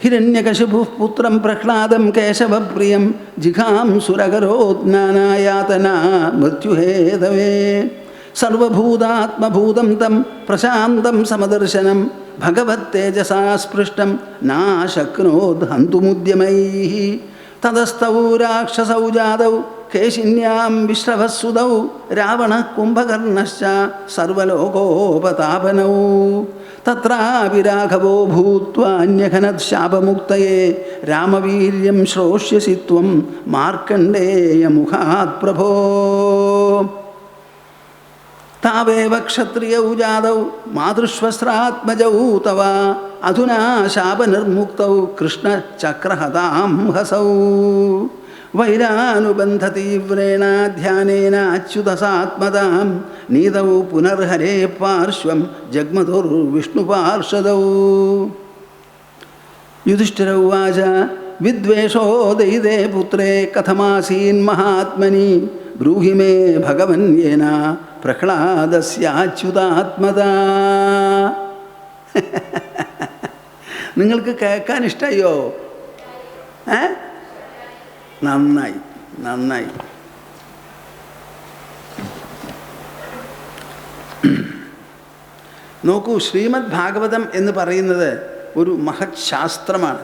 ഹിരണ്യകശിപുഃ പുത്രം പ്രഹ്ലാദം കേശവപ്രിയം ജിഘാം സുരകരോജ്ഞാനായാതനാ മൃത്യുഹേതവേ. സർവഭൂതാത്മഭൂതം തം പ്രശാന്തം സമദർശനം ഭഗവത്തേജസാ സ്പൃഷ്ടം നാശക്നോദ് ഹന്തുമുദ്യമൈഃ. തതസ്തൗ രാക്ഷസൗ ജാതൗ കേശിന്യാം വിശ്രവസ്സുതൗ രാവണഃ കുംഭകർണശ്ച സർവലോകോപതാപനൗ. തത്രാപി രാഘവോ ഭൂത്വാ അന്യഘനത് ശാപമുക്തയേ രാമവീര്യം ശ്രോഷ്യസി ത്വം മാർക്കണ്ഡേയ മുഖാത് പ്രഭോ. താവേവ ക്ഷത്രിയൗ ജാതൗ മാതൃശ്വസ്രാത്മജൗ തവ അധുനാ ശാപനിർമുക്തൗ കൃഷ്ണചക്രഹതാം ഹസൗ വൈരാനുബന്ധതീവ്രേണ ധ്യാനേന അച്യുതസാത്മതാം നീതൗ പുനർഹരേ പാർശ്വം ജഗ്മതുർവിഷ്ണുപാർഷദൗ. യുധിഷ്ഠിര ഉവാച വിദ്വേഷോ ദൈതേ പുത്രേ കഥമാസീൻ മഹാത്മനി ബ്രൂഹി മേ ഭഗവൻ യേന പ്രഹ്ലാദസ്യാച്യുതാത്മതാ. നിങ്ങൾക്ക് കേൾക്കാൻ ഇഷ്ടമായോ? നന്നായി നന്നായി. നോക്കൂ, ശ്രീമദ് ഭാഗവതം എന്ന് പറയുന്നത് ഒരു മഹത് ശാസ്ത്രമാണ്.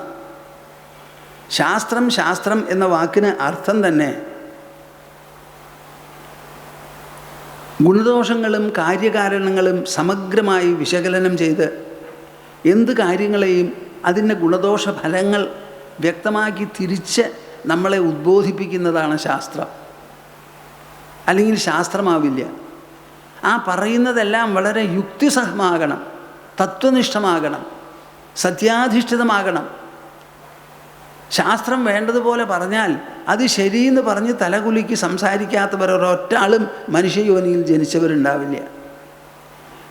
ശാസ്ത്രം എന്ന വാക്കിന് അർത്ഥം തന്നെ ഗുണദോഷങ്ങളും കാര്യകാരണങ്ങളും സമഗ്രമായി വിശകലനം ചെയ്ത് എന്ത് കാര്യങ്ങളെയും അതിൻ്റെ ഗുണദോഷ ഫലങ്ങൾ വ്യക്തമാക്കി തിരിച്ച് നമ്മളെ ഉദ്ബോധിപ്പിക്കുന്നതാണ് ശാസ്ത്രം. അല്ലെങ്കിൽ ശാസ്ത്രമാവില്ല. ആ പറയുന്നതെല്ലാം വളരെ യുക്തിസഹമാകണം, തത്വനിഷ്ഠമാകണം, സത്യാധിഷ്ഠിതമാകണം. ശാസ്ത്രം വേണ്ടതുപോലെ പറഞ്ഞാൽ അത് ശരിയെന്ന് പറഞ്ഞ് തലകുലുക്കി സംസാരിക്കാത്തവരൊരൊറ്റ ആളും മനുഷ്യയോനിയിൽ ജനിച്ചവരുണ്ടാവില്ല.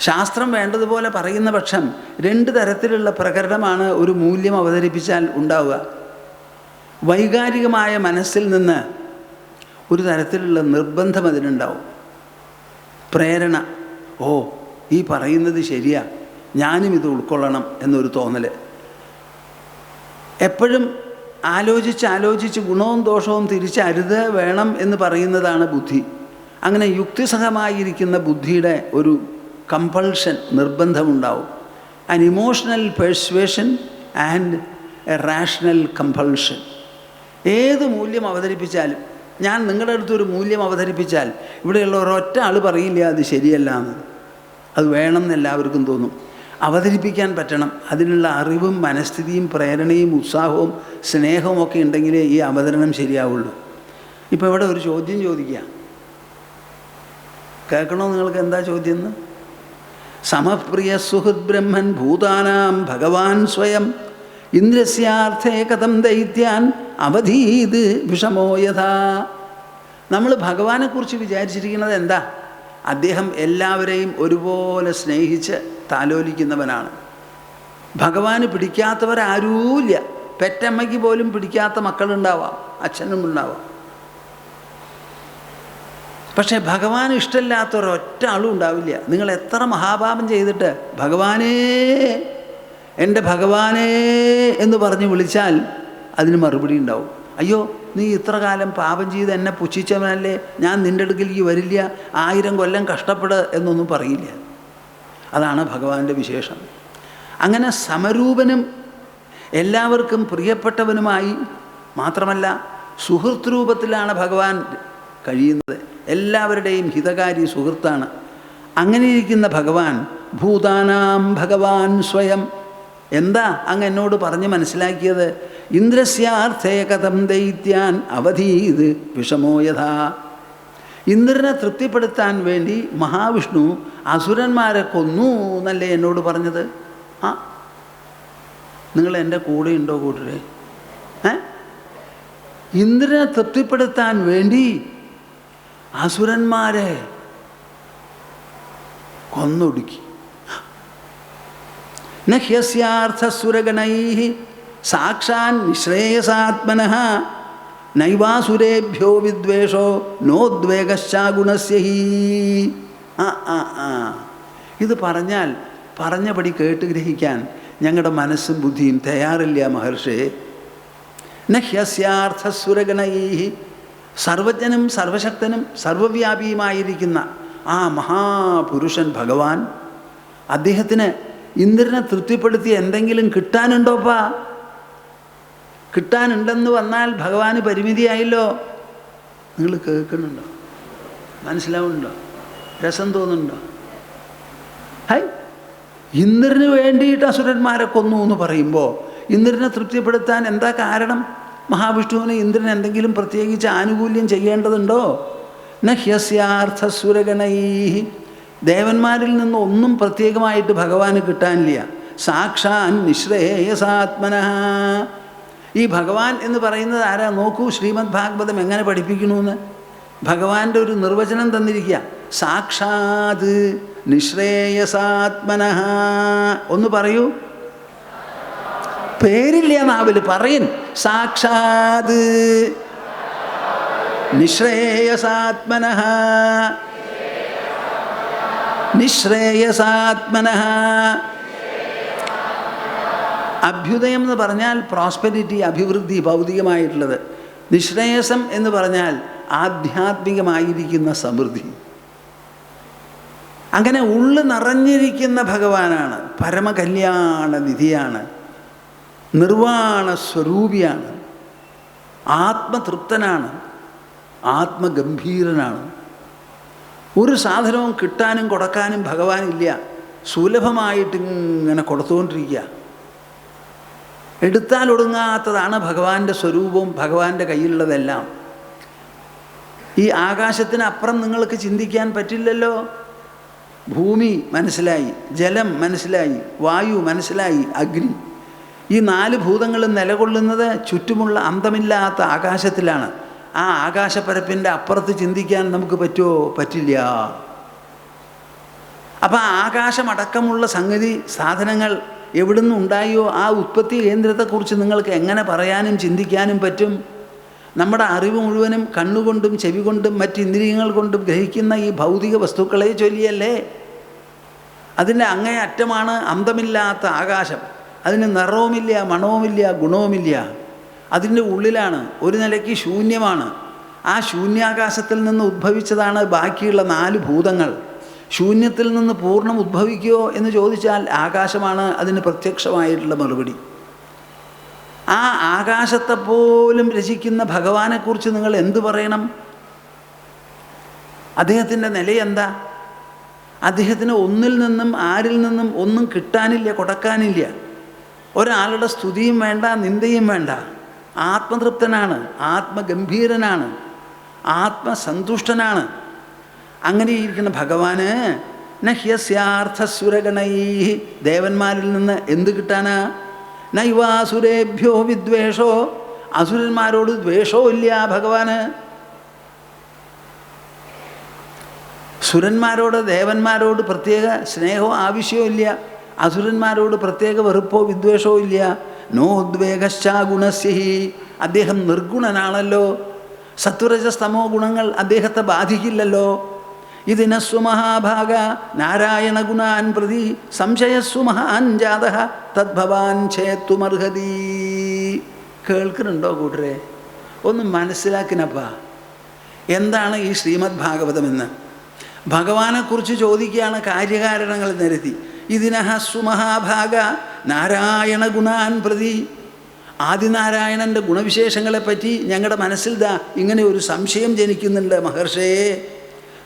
ശാസ്ത്രം വേണ്ടതുപോലെ പറയുന്ന പക്ഷം രണ്ട് തരത്തിലുള്ള പ്രകരണമാണ് ഒരു മൂല്യം അവതരിപ്പിച്ചാൽ ഉണ്ടാവുക. വൈകാരികമായ മനസ്സിൽ നിന്ന് ഒരു തരത്തിലുള്ള നിർബന്ധം അതിനുണ്ടാവും, പ്രേരണ. ഓ, ഈ പറയുന്നത് ശരിയാ, ഞാനും ഇത് ഉൾക്കൊള്ളണം എന്നൊരു തോന്നൽ. എപ്പോഴും ആലോചിച്ച് ഗുണവും ദോഷവും തിരിച്ചരുത് വേണം എന്ന് പറയുന്നതാണ് ബുദ്ധി. അങ്ങനെ യുക്തിസഹമായിരിക്കുന്ന ബുദ്ധിയുടെ ഒരു കമ്പൾഷൻ, നിർബന്ധമുണ്ടാവും. An emotional persuasion and a rational compulsion. ഏത് മൂല്യം അവതരിപ്പിച്ചാലും, ഞാൻ നിങ്ങളുടെ അടുത്തൊരു മൂല്യം അവതരിപ്പിച്ചാൽ ഇവിടെയുള്ള ഒരൊറ്റ ആൾ പറയില്ല അത് ശരിയല്ല എന്ന്. അത് വേണമെന്ന് എല്ലാവർക്കും തോന്നും. അവതരിപ്പിക്കാൻ പറ്റണം. അതിനുള്ള അറിവും മനസ്ഥിതിയും പ്രേരണയും ഉത്സാഹവും സ്നേഹവും ഒക്കെ ഉണ്ടെങ്കിലേ ഈ അവതരണം ശരിയാവുള്ളൂ. ഇപ്പോൾ ഇവിടെ ഒരു ചോദ്യം ചോദിക്കുക, കേൾക്കണോ? നിങ്ങൾക്ക് എന്താ ചോദ്യം എന്ന്? സമപ്രിയ സുഹൃത് ബ്രഹ്മൻ ഭൂതാനാം ഭഗവാൻ സ്വയം ഇന്ദ്രസ്യാർത്ഥേ കഥം ദൈത്യാൻ അവധീത് വിഷമോ യഥാ. നമ്മൾ ഭഗവാനെക്കുറിച്ച് വിചാരിച്ചിരിക്കുന്നത് എന്താ? അദ്ദേഹം എല്ലാവരെയും ഒരുപോലെ സ്നേഹിച്ച് താലോലിക്കുന്നവനാണ്. ഭഗവാന് പിടിക്കാത്തവരാരുമില്ല. പെറ്റമ്മയ്ക്ക് പോലും പിടിക്കാത്ത മക്കളുണ്ടാവാം, അച്ഛനും ഉണ്ടാവാം. പക്ഷേ ഭഗവാന് ഇഷ്ടമില്ലാത്തൊരൊറ്റ ആളും ഉണ്ടാവില്ല. നിങ്ങൾ എത്ര മഹാപാപം ചെയ്തിട്ട് ഭഗവാനേ, എൻ്റെ ഭഗവാനേ എന്ന് പറഞ്ഞ് വിളിച്ചാൽ അതിന് മറുപടി ഉണ്ടാവും. അയ്യോ, നീ ഇത്ര കാലം പാപം ചെയ്ത് എന്നെ പുച്ഛിച്ചവനല്ലേ, ഞാൻ നിൻ്റെ അടുക്കലേക്ക് വരില്ല, 1000 കൊല്ലം കഷ്ടപ്പെട് എന്നൊന്നും പറയില്ല. അതാണ് ഭഗവാന്റെ വിശേഷം. അങ്ങനെ സമരൂപനും എല്ലാവർക്കും പ്രിയപ്പെട്ടവനുമായി മാത്രമല്ല സുഹൃത്ത് രൂപത്തിലാണ് ഭഗവാൻ കഴിയുന്നത്. എല്ലാവരുടെയും ഹിതകാരി സുഹൃത്താണ്. അങ്ങനെയിരിക്കുന്ന ഭഗവാൻ ഭൂതാനാം ഭഗവാൻ സ്വയം. എന്താ അങ്ങ് എന്നോട് പറഞ്ഞ് മനസ്സിലാക്കിയത്? ഇന്ദ്രസ്യാർത്ഥേ കഥം ദൈത്യാൻ അവധീത് വിഷമോ യഥാ. ഇന്ദ്രനെ തൃപ്തിപ്പെടുത്താൻ വേണ്ടി മഹാവിഷ്ണു അസുരന്മാരെ കൊന്നു എന്നല്ലേ എന്നോട് പറഞ്ഞത്? ആ, നിങ്ങൾ എൻ്റെ കൂടെ ഉണ്ടോ കൂട്ടരെ? ഇന്ദ്രനെ തൃപ്തിപ്പെടുത്താൻ വേണ്ടി അസുരന്മാരെ കൊന്നൊടുക്കി. നഹ്യസ്യാർത്ഥസുരഗണൈഃ സാക്ഷാൻ നിശ്രേയസാത്മനഃ നൈവാസുരേഭ്യോ വിദ്വേഷോ നോദ്വേഗശ്ചാഗുണസ്യ ഹി. ഇത് പറഞ്ഞാൽ പറഞ്ഞപടി കേട്ട് ഗ്രഹിക്കാൻ ഞങ്ങളുടെ മനസ്സും ബുദ്ധിയും തയ്യാറില്ല മഹർഷേ. നഹ്യസ്യാർത്ഥസുരഗണൈഃ, സർവജ്ഞനും സർവശക്തനും സർവവ്യാപിയുമായിരിക്കുന്ന ആ മഹാപുരുഷൻ ഭഗവാൻ, അദ്ദേഹത്തിന് ഇന്ദ്രനെ തൃപ്തിപ്പെടുത്തി എന്തെങ്കിലും കിട്ടാനുണ്ടോപ്പാ? കിട്ടാനുണ്ടെന്ന് വന്നാൽ ഭഗവാന് പരിമിതിയായല്ലോ. നിങ്ങൾ കേൾക്കുന്നുണ്ടോ? മനസ്സിലാവുന്നുണ്ടോ? രസം തോന്നുന്നുണ്ടോ? ഹൈ, ഇന്ദ്രന് വേണ്ടിയിട്ട് അസുരന്മാരെ കൊന്നു എന്ന് പറയുമ്പോൾ ഇന്ദ്രനെ തൃപ്തിപ്പെടുത്താൻ എന്താ കാരണം? മഹാവിഷ്ണുവിന് ഇന്ദ്രൻ എന്തെങ്കിലും പ്രത്യേകിച്ച് ആനുകൂല്യം ചെയ്യേണ്ടതുണ്ടോ? നഹ്യസ്യാർത്ഥസുരഗണൈഃ ദേവന്മാരിൽ നിന്ന് ഒന്നും പ്രത്യേകമായിട്ട് ഭഗവാന് കിട്ടാനില്ല. സാക്ഷാൻ നിശ്രേയസാത്മനഃ. ഈ ഭഗവാൻ എന്ന് പറയുന്നത് ആരാ നോക്കൂ, ശ്രീമദ് ഭാഗവതം എങ്ങനെ പഠിപ്പിക്കണമെന്ന്. ഭഗവാന്റെ ഒരു നിർവചനം തന്നിരിക്കുക. സാക്ഷാത് നിശ്രേയസാത്മനഃ. ഒന്ന് പറയൂ, പേരില്ല നാവിൽ പറയൻ. സാക്ഷാത് നിശ്രേയസാത്മനഃ. നിശ്രേയസാത്മനഃ. അഭ്യുദയം എന്ന് പറഞ്ഞാൽ പ്രോസ്പെരിറ്റി, അഭിവൃദ്ധി, ഭൗതികമായിട്ടുള്ളത്. നിശ്രേയസം എന്ന് പറഞ്ഞാൽ ആധ്യാത്മികമായിരിക്കുന്ന സമൃദ്ധി. അങ്ങനെ ഉള്ളു നിറഞ്ഞിരിക്കുന്ന ഭഗവാനാണ്. പരമകല്യാണ നിധിയാണ്, നിർവാണ സ്വരൂപിയാണ്, ആത്മതൃപ്തനാണ്, ആത്മഗംഭീരനാണ്. ഒരു സാധനവും കിട്ടാനും കൊടുക്കാനും ഭഗവാനില്ല. സുലഭമായിട്ട് ഇങ്ങനെ കൊടുത്തുകൊണ്ടിരിക്കുക. എടുത്താൽ ഒടുങ്ങാത്തതാണ് ഭഗവാന്റെ സ്വരൂപവും ഭഗവാന്റെ കയ്യിലുള്ളതെല്ലാം. ഈ ആകാശത്തിന് അപ്പുറം നിങ്ങൾക്ക് ചിന്തിക്കാൻ പറ്റില്ലല്ലോ. ഭൂമി മനസ്സിലായി, ജലം മനസ്സിലായി, വായു മനസ്സിലായി, അഗ്നി. ഈ 4 ഭൂതങ്ങളും നിലകൊള്ളുന്നത് ചുറ്റുമുള്ള അന്തമില്ലാത്ത ആകാശത്തിലാണ്. ആ ആകാശപ്പരപ്പിൻ്റെ അപ്പുറത്ത് ചിന്തിക്കാൻ നമുക്ക് പറ്റുമോ? പറ്റില്ല. അപ്പം ആകാശമടക്കമുള്ള സംഗതി സാധനങ്ങൾ എവിടുന്ന് ഉണ്ടായോ ആ ഉത്പത്തി കേന്ദ്രത്തെക്കുറിച്ച് നിങ്ങൾക്ക് എങ്ങനെ പറയാനും ചിന്തിക്കാനും പറ്റും? നമ്മുടെ അറിവ് മുഴുവനും കണ്ണുകൊണ്ടും ചെവി കൊണ്ടും മറ്റ് ഇന്ദ്രിയങ്ങൾ കൊണ്ടും ഗ്രഹിക്കുന്ന ഈ ഭൗതിക വസ്തുക്കളെ ചൊല്ലിയല്ലേ. അതിൻ്റെ അങ്ങേ അറ്റമാണ് അന്തമില്ലാത്ത ആകാശം. അതിന് നിറവുമില്ല, മണവുമില്ല, ഗുണവുമില്ല. അതിൻ്റെ ഉള്ളിലാണ്, ഒരു നിലയ്ക്ക് ശൂന്യമാണ്. ആ ശൂന്യാകാശത്തിൽ നിന്ന് ഉദ്ഭവിച്ചതാണ് ബാക്കിയുള്ള 4 ഭൂതങ്ങൾ. ശൂന്യത്തിൽ നിന്ന് പൂർണ്ണം ഉദ്ഭവിക്കുമോ എന്ന് ചോദിച്ചാൽ ആകാശമാണ് അതിന് പ്രത്യക്ഷമായിട്ടുള്ള മറുപടി. ആ ആകാശത്തെപ്പോലും രചിക്കുന്ന ഭഗവാനെക്കുറിച്ച് നിങ്ങൾ എന്തു പറയണം? അദ്ദേഹത്തിൻ്റെ നിലയെന്താ? അദ്ദേഹത്തിന് ഒന്നിൽ നിന്നും ആരിൽ നിന്നും ഒന്നും കിട്ടാനില്ല, കൊടുക്കാനില്ല. ഒരാളുടെ സ്തുതിയും വേണ്ട, നിന്ദയും വേണ്ട. ആത്മതൃപ്തനാണ്, ആത്മഗംഭീരനാണ്, ആത്മസന്തുഷ്ടനാണ്. അങ്ങനെ ഇരിക്കുന്ന ഭഗവാന് നഹ്യസ്യാർത്ഥസുരഗണൈ, ദേവന്മാരിൽ നിന്ന് എന്ത് കിട്ടാനാ? നൈവാസുരേഭ്യോ വിദ്വേഷോ, അസുരന്മാരോട് ദ്വേഷവും ഇല്ല ഭഗവാന്. സുരന്മാരോട് ദേവന്മാരോട് പ്രത്യേക സ്നേഹമോ ആവശ്യമോ ഇല്ല. അസുരന്മാരോട് പ്രത്യേക വെറുപ്പോ വിദ്വേഷവും ഇല്ല. നോദ്വേഗശ്ച ഗുണസ്യഹി, അദ്ദേഹം നിർഗുണനാണല്ലോ. സത്വരജസ്തമോ ഗുണങ്ങൾ അദ്ദേഹത്തെ ബാധിക്കില്ലല്ലോ. ഇതിനസ്വ മഹാഭാഗ നാരായണ ഗുണാൻ പ്രതി സംശയസ്വ മഹാൻ ജാതഃ തദ്ഭവാൻ ഛേത്തുമർഹതി. കേൾക്കുന്നുണ്ടോ കൂട്ടരെ? ഒന്ന് മനസ്സിലാക്കിനപ്പാ എന്താണ് ഈ ശ്രീമദ് ഭാഗവതമെന്ന്. ഭഗവാനെക്കുറിച്ച് ചോദിക്കുകയാണ് കാര്യകാരണങ്ങൾ നിരത്തി. ഇതിനഹ സുമഹാഭാഗ നാരായണ ഗുണാൻ പ്രതി, ആദിനാരായണൻ്റെ ഗുണവിശേഷങ്ങളെപ്പറ്റി ഞങ്ങളുടെ മനസ്സിൽ ഇങ്ങനെ ഒരു സംശയം ജനിക്കുന്നുണ്ട് മഹർഷേ.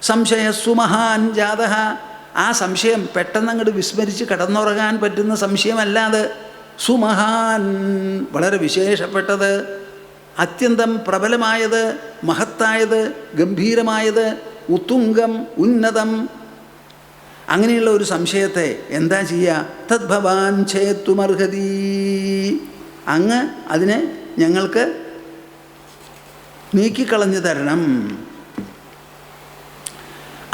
സംശയസ്സു മഹാൻ ജാതഃ, ആ സംശയം പെട്ടെന്ന് അങ്ങോട്ട് വിസ്മരിച്ച് കടന്നുറങ്ങാൻ പറ്റുന്ന സംശയമല്ലാതെ സുമഹാൻ, വളരെ വിശേഷപ്പെട്ടത്, അത്യന്തം പ്രബലമായത്, മഹത്തായത്, ഗംഭീരമായത്, ഉത്തുംഗം, ഉന്നതം. അങ്ങനെയുള്ള ഒരു സംശയത്തെ എന്താ ചെയ്യുക? തദ്ഭവാൻ ഛേത്തുമർഹതി, അങ്ങ് അതിനെ ഞങ്ങൾക്ക് നീക്കിക്കളഞ്ഞു തരണം.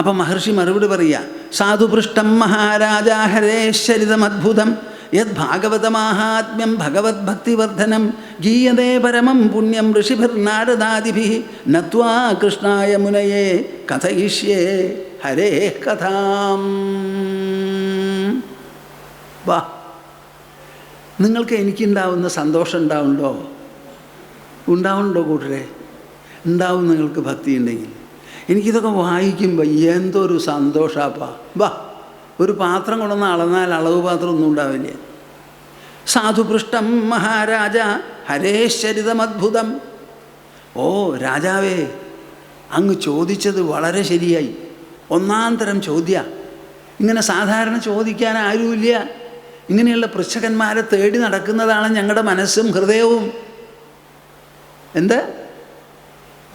അപ്പം മഹർഷി മറുപടി പറയുക, സാധുപൃഷ്ടം മഹാരാജ ഹരേശ്ചരിതമദ്ഭുതം യത് ഭാഗവതമാഹാത്മ്യം ഭഗവത് ഭക്തിവർദ്ധനം ഗീയതേ പരമം പുണ്യം ഋഷിഭിർനാരദാദിഭിഃ നത്വാ കൃഷ്ണായ മുനയേ കഥയിഷ്യേ ഹരേ കഥാം. വാ, നിങ്ങൾക്ക് എനിക്കുണ്ടാവുന്ന സന്തോഷം ഉണ്ടാവുന്നുണ്ടോ കൂട്ടരെ? ഉണ്ടാവും നിങ്ങൾക്ക് ഭക്തി ഉണ്ടെങ്കിൽ. എനിക്കിതൊക്കെ വായിക്കുമ്പോൾ എന്തൊരു സന്തോഷാപ്പാ. വാ, ഒരു പാത്രം കൊണ്ടുവന്ന് അളന്നാൽ അളവ് പാത്രം ഒന്നും ഉണ്ടാവില്ല. സാധുപൃഷ്ടം മഹാരാജ ഹരേശ്ചരിതമദ്ഭുതം. ഓ രാജാവേ, അങ്ങ് ചോദിച്ചത് വളരെ ശരിയായി. ഒന്നാം തരം ചോദ്യ. ഇങ്ങനെ സാധാരണ ചോദിക്കാൻ ആരുമില്ല. ഇങ്ങനെയുള്ള പൃച്ഛകന്മാരെ തേടി നടക്കുന്നതാണ് ഞങ്ങളുടെ മനസ്സും ഹൃദയവും. എന്ത്?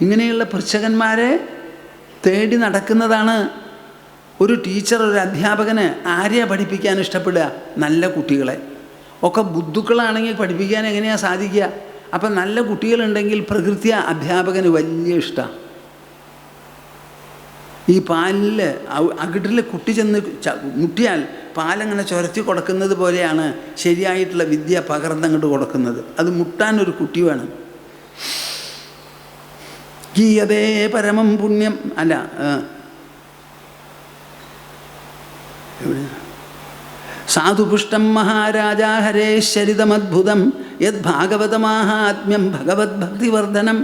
ഇങ്ങനെയുള്ള പൃച്ഛകന്മാരെ തേടി നടക്കുന്നതാണ്. ഒരു ടീച്ചർ, ഒരു അധ്യാപകന് ആരെയാണ് പഠിപ്പിക്കാൻ ഇഷ്ടപ്പെടുക? നല്ല കുട്ടികളെ. ഒക്കെ ബുദ്ധുക്കളാണെങ്കിൽ പഠിപ്പിക്കാൻ എങ്ങനെയാണ് സാധിക്കുക? അപ്പം നല്ല കുട്ടികളുണ്ടെങ്കിൽ പ്രകൃത്യ അധ്യാപകന് വലിയ ഇഷ്ടമാണ്. ഈ പാലിൽ അകിട്ടിൽ കുട്ടി ചെന്ന് മുട്ടിയാൽ പാലങ്ങനെ ചുരത്തി കൊടുക്കുന്നത് പോലെയാണ് ശരിയായിട്ടുള്ള വിദ്യ പകർന്നങ്ങോട്ട് കൊടുക്കുന്നത്. അത് മുട്ടാനൊരു കുട്ടി വേണം. ഗീയതേ പരമം പുണ്യം അല്ല, സാധുപുഷ്ടം മഹാരാജാ ഹരേശ്വരിതമദ്ഭുതം യത് ഭാഗവതമാഹാത്മ്യം ഭഗവത് ഭക്തിവർദ്ധനം.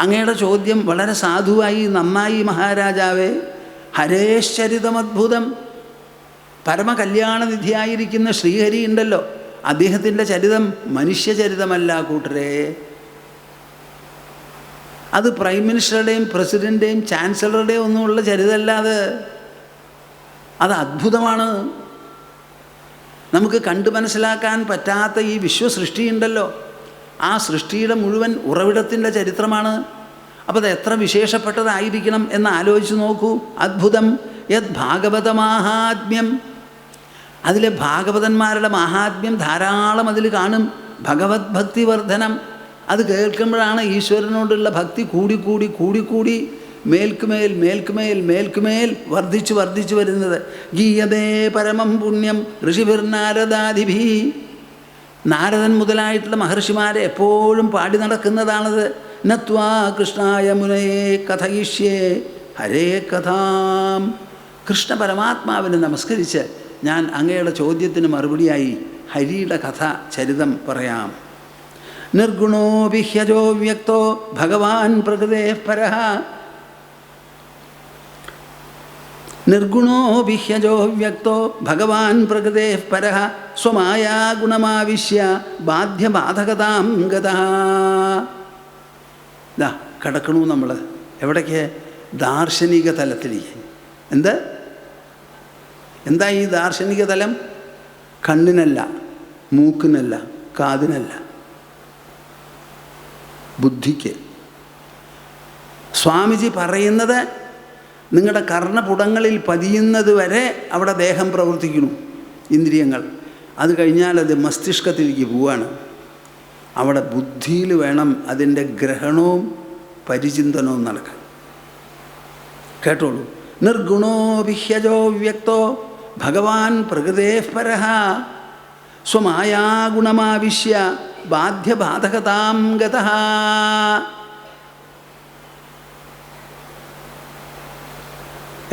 അങ്ങയുടെ ചോദ്യം വളരെ സാധുവായി, നന്നായി മഹാരാജാവേ. ഹരേശ്വരിതമദ്ഭുതം, പരമകല്യാണനിധിയായിരിക്കുന്ന ശ്രീഹരി ഉണ്ടല്ലോ, അദ്ദേഹത്തിൻ്റെ ചരിതം മനുഷ്യചരിതമല്ല കൂട്ടരെ. അത് പ്രൈം മിനിസ്റ്ററുടെയും പ്രസിഡൻ്റെയും ചാൻസലറുടെയും ഒന്നുമുള്ള ചരിതമല്ലാതെ അത് അദ്ഭുതമാണ്. നമുക്ക് കണ്ടു മനസ്സിലാക്കാൻ പറ്റാത്ത ഈ വിശ്വസൃഷ്ടിയുണ്ടല്ലോ, ആ സൃഷ്ടിയുടെ മുഴുവൻ ഉറവിടത്തിൻ്റെ ചരിത്രമാണ്. അപ്പോൾ അത് എത്ര വിശേഷപ്പെട്ടതായിരിക്കണം എന്ന് ആലോചിച്ച് നോക്കൂ. അദ്ഭുതം യത് ഭാഗവത മാഹാത്മ്യം, അതിലെ ഭാഗവതന്മാരുടെ മഹാത്മ്യം ധാരാളം അതിൽ കാണും. ഭഗവത് ഭക്തിവർദ്ധനം, അത് കേൾക്കുമ്പോഴാണ് ഈശ്വരനോടുള്ള ഭക്തി കൂടിക്കൂടി കൂടിക്കൂടി മേൽക്കുമേൽ മേൽക്കുമേൽ മേൽക്കുമേൽ വർദ്ധിച്ചു വർദ്ധിച്ചു വരുന്നത്. ഗീയതേ പരമം പുണ്യം ഋഷിഭിർനാരദാദിഭി, നാരദൻ മുതലായിട്ടുള്ള മഹർഷിമാരെ എപ്പോഴും പാടി നടക്കുന്നതാണത്. നത്വാ കൃഷ്ണായ മുനയേ കഥയിഷ്യേ ഹരേ കഥാം. കൃഷ്ണ പരമാത്മാവിനെ നമസ്കരിച്ച് ഞാൻ അങ്ങയുടെ ചോദ്യത്തിന് മറുപടിയായി ഹരിയുടെ കഥ ചരിതം പറയാം. നിർഗുണോ വിഹ്യജോ വ്യക്തോ ഭഗവാൻ പ്രകൃതേ പരഃ. നിർഗുണോ വിഹ്യജോ വ്യക്തോ ഭഗവാൻ പ്രകൃതേ പരഃ സ്വമായാ ഗുണമാവിശ്യ ബാധ്യബാധകതാം ഗതഃ. ദാ കിടക്കണു നമ്മൾ എവിടേക്ക്? ദാർശനിക തലത്തിലേക്ക്. എന്താ ഈ ദാർശനിക തലം? കണ്ണിനല്ല, മൂക്കിനല്ല, കാതിനല്ല, ബുദ്ധിക്ക്. സ്വാമിജി പറയുന്നത് നിങ്ങളുടെ കർണപുടങ്ങളിൽ പതിയുന്നത് വരെ അവിടെ ദേഹം പ്രവർത്തിക്കുന്നു, ഇന്ദ്രിയങ്ങൾ. അത് കഴിഞ്ഞാൽ അത് മസ്തിഷ്കത്തിലേക്ക് പോവാണ്. അവിടെ ബുദ്ധിയിൽ വേണം അതിൻ്റെ ഗ്രഹണവും പരിചിന്തനവും നടക്കാൻ. കേട്ടോളൂ. നിർഗുണോ വിഹ്യജോ വ്യക്തോ ഭഗവാൻ പ്രകൃതേ പരഃ സ്വമായാ ഗുണമാവിശ്യ ബാധ്യബാധകതാം ഗതഃ.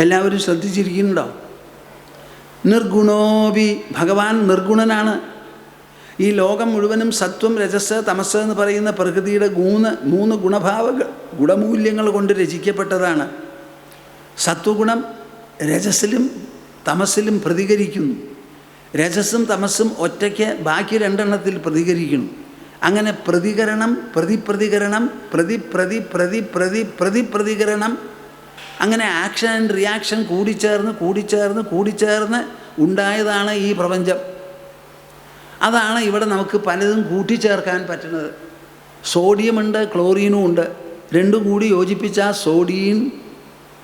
എല്ലാവരും ശ്രദ്ധിച്ചിരിക്കുന്നുണ്ടോ? നിർഗുണോപി, ഭഗവാൻ നിർഗുണനാണ്. ഈ ലോകം മുഴുവനും സത്വം രജസ് തമസ് എന്ന് പറയുന്ന പ്രകൃതിയുടെ മൂന്ന് ഗുണമൂല്യങ്ങൾ കൊണ്ട് രചിക്കപ്പെട്ടതാണ്. സത്വഗുണം രജസിലും തമസിലും പ്രതികരിക്കുന്നു. രജസും തമസും ഒറ്റയ്ക്ക് ബാക്കി രണ്ടെണ്ണത്തിൽ പ്രതികരിക്കുന്നു. അങ്ങനെ പ്രതികരണം, പ്രതിപ്രതികരണം, പ്രതിപ്രതികരണം, അങ്ങനെ ആക്ഷൻ ആൻഡ് റിയാക്ഷൻ കൂടിച്ചേർന്ന് ഉണ്ടായതാണ് ഈ പ്രപഞ്ചം. അതാണ് ഇവിടെ നമുക്ക് പലതും കൂട്ടിച്ചേർക്കാൻ പറ്റുന്നത്. സോഡിയമുണ്ട്, ക്ലോറിനും ഉണ്ട്. രണ്ടും കൂടി യോജിപ്പിച്ചാൽ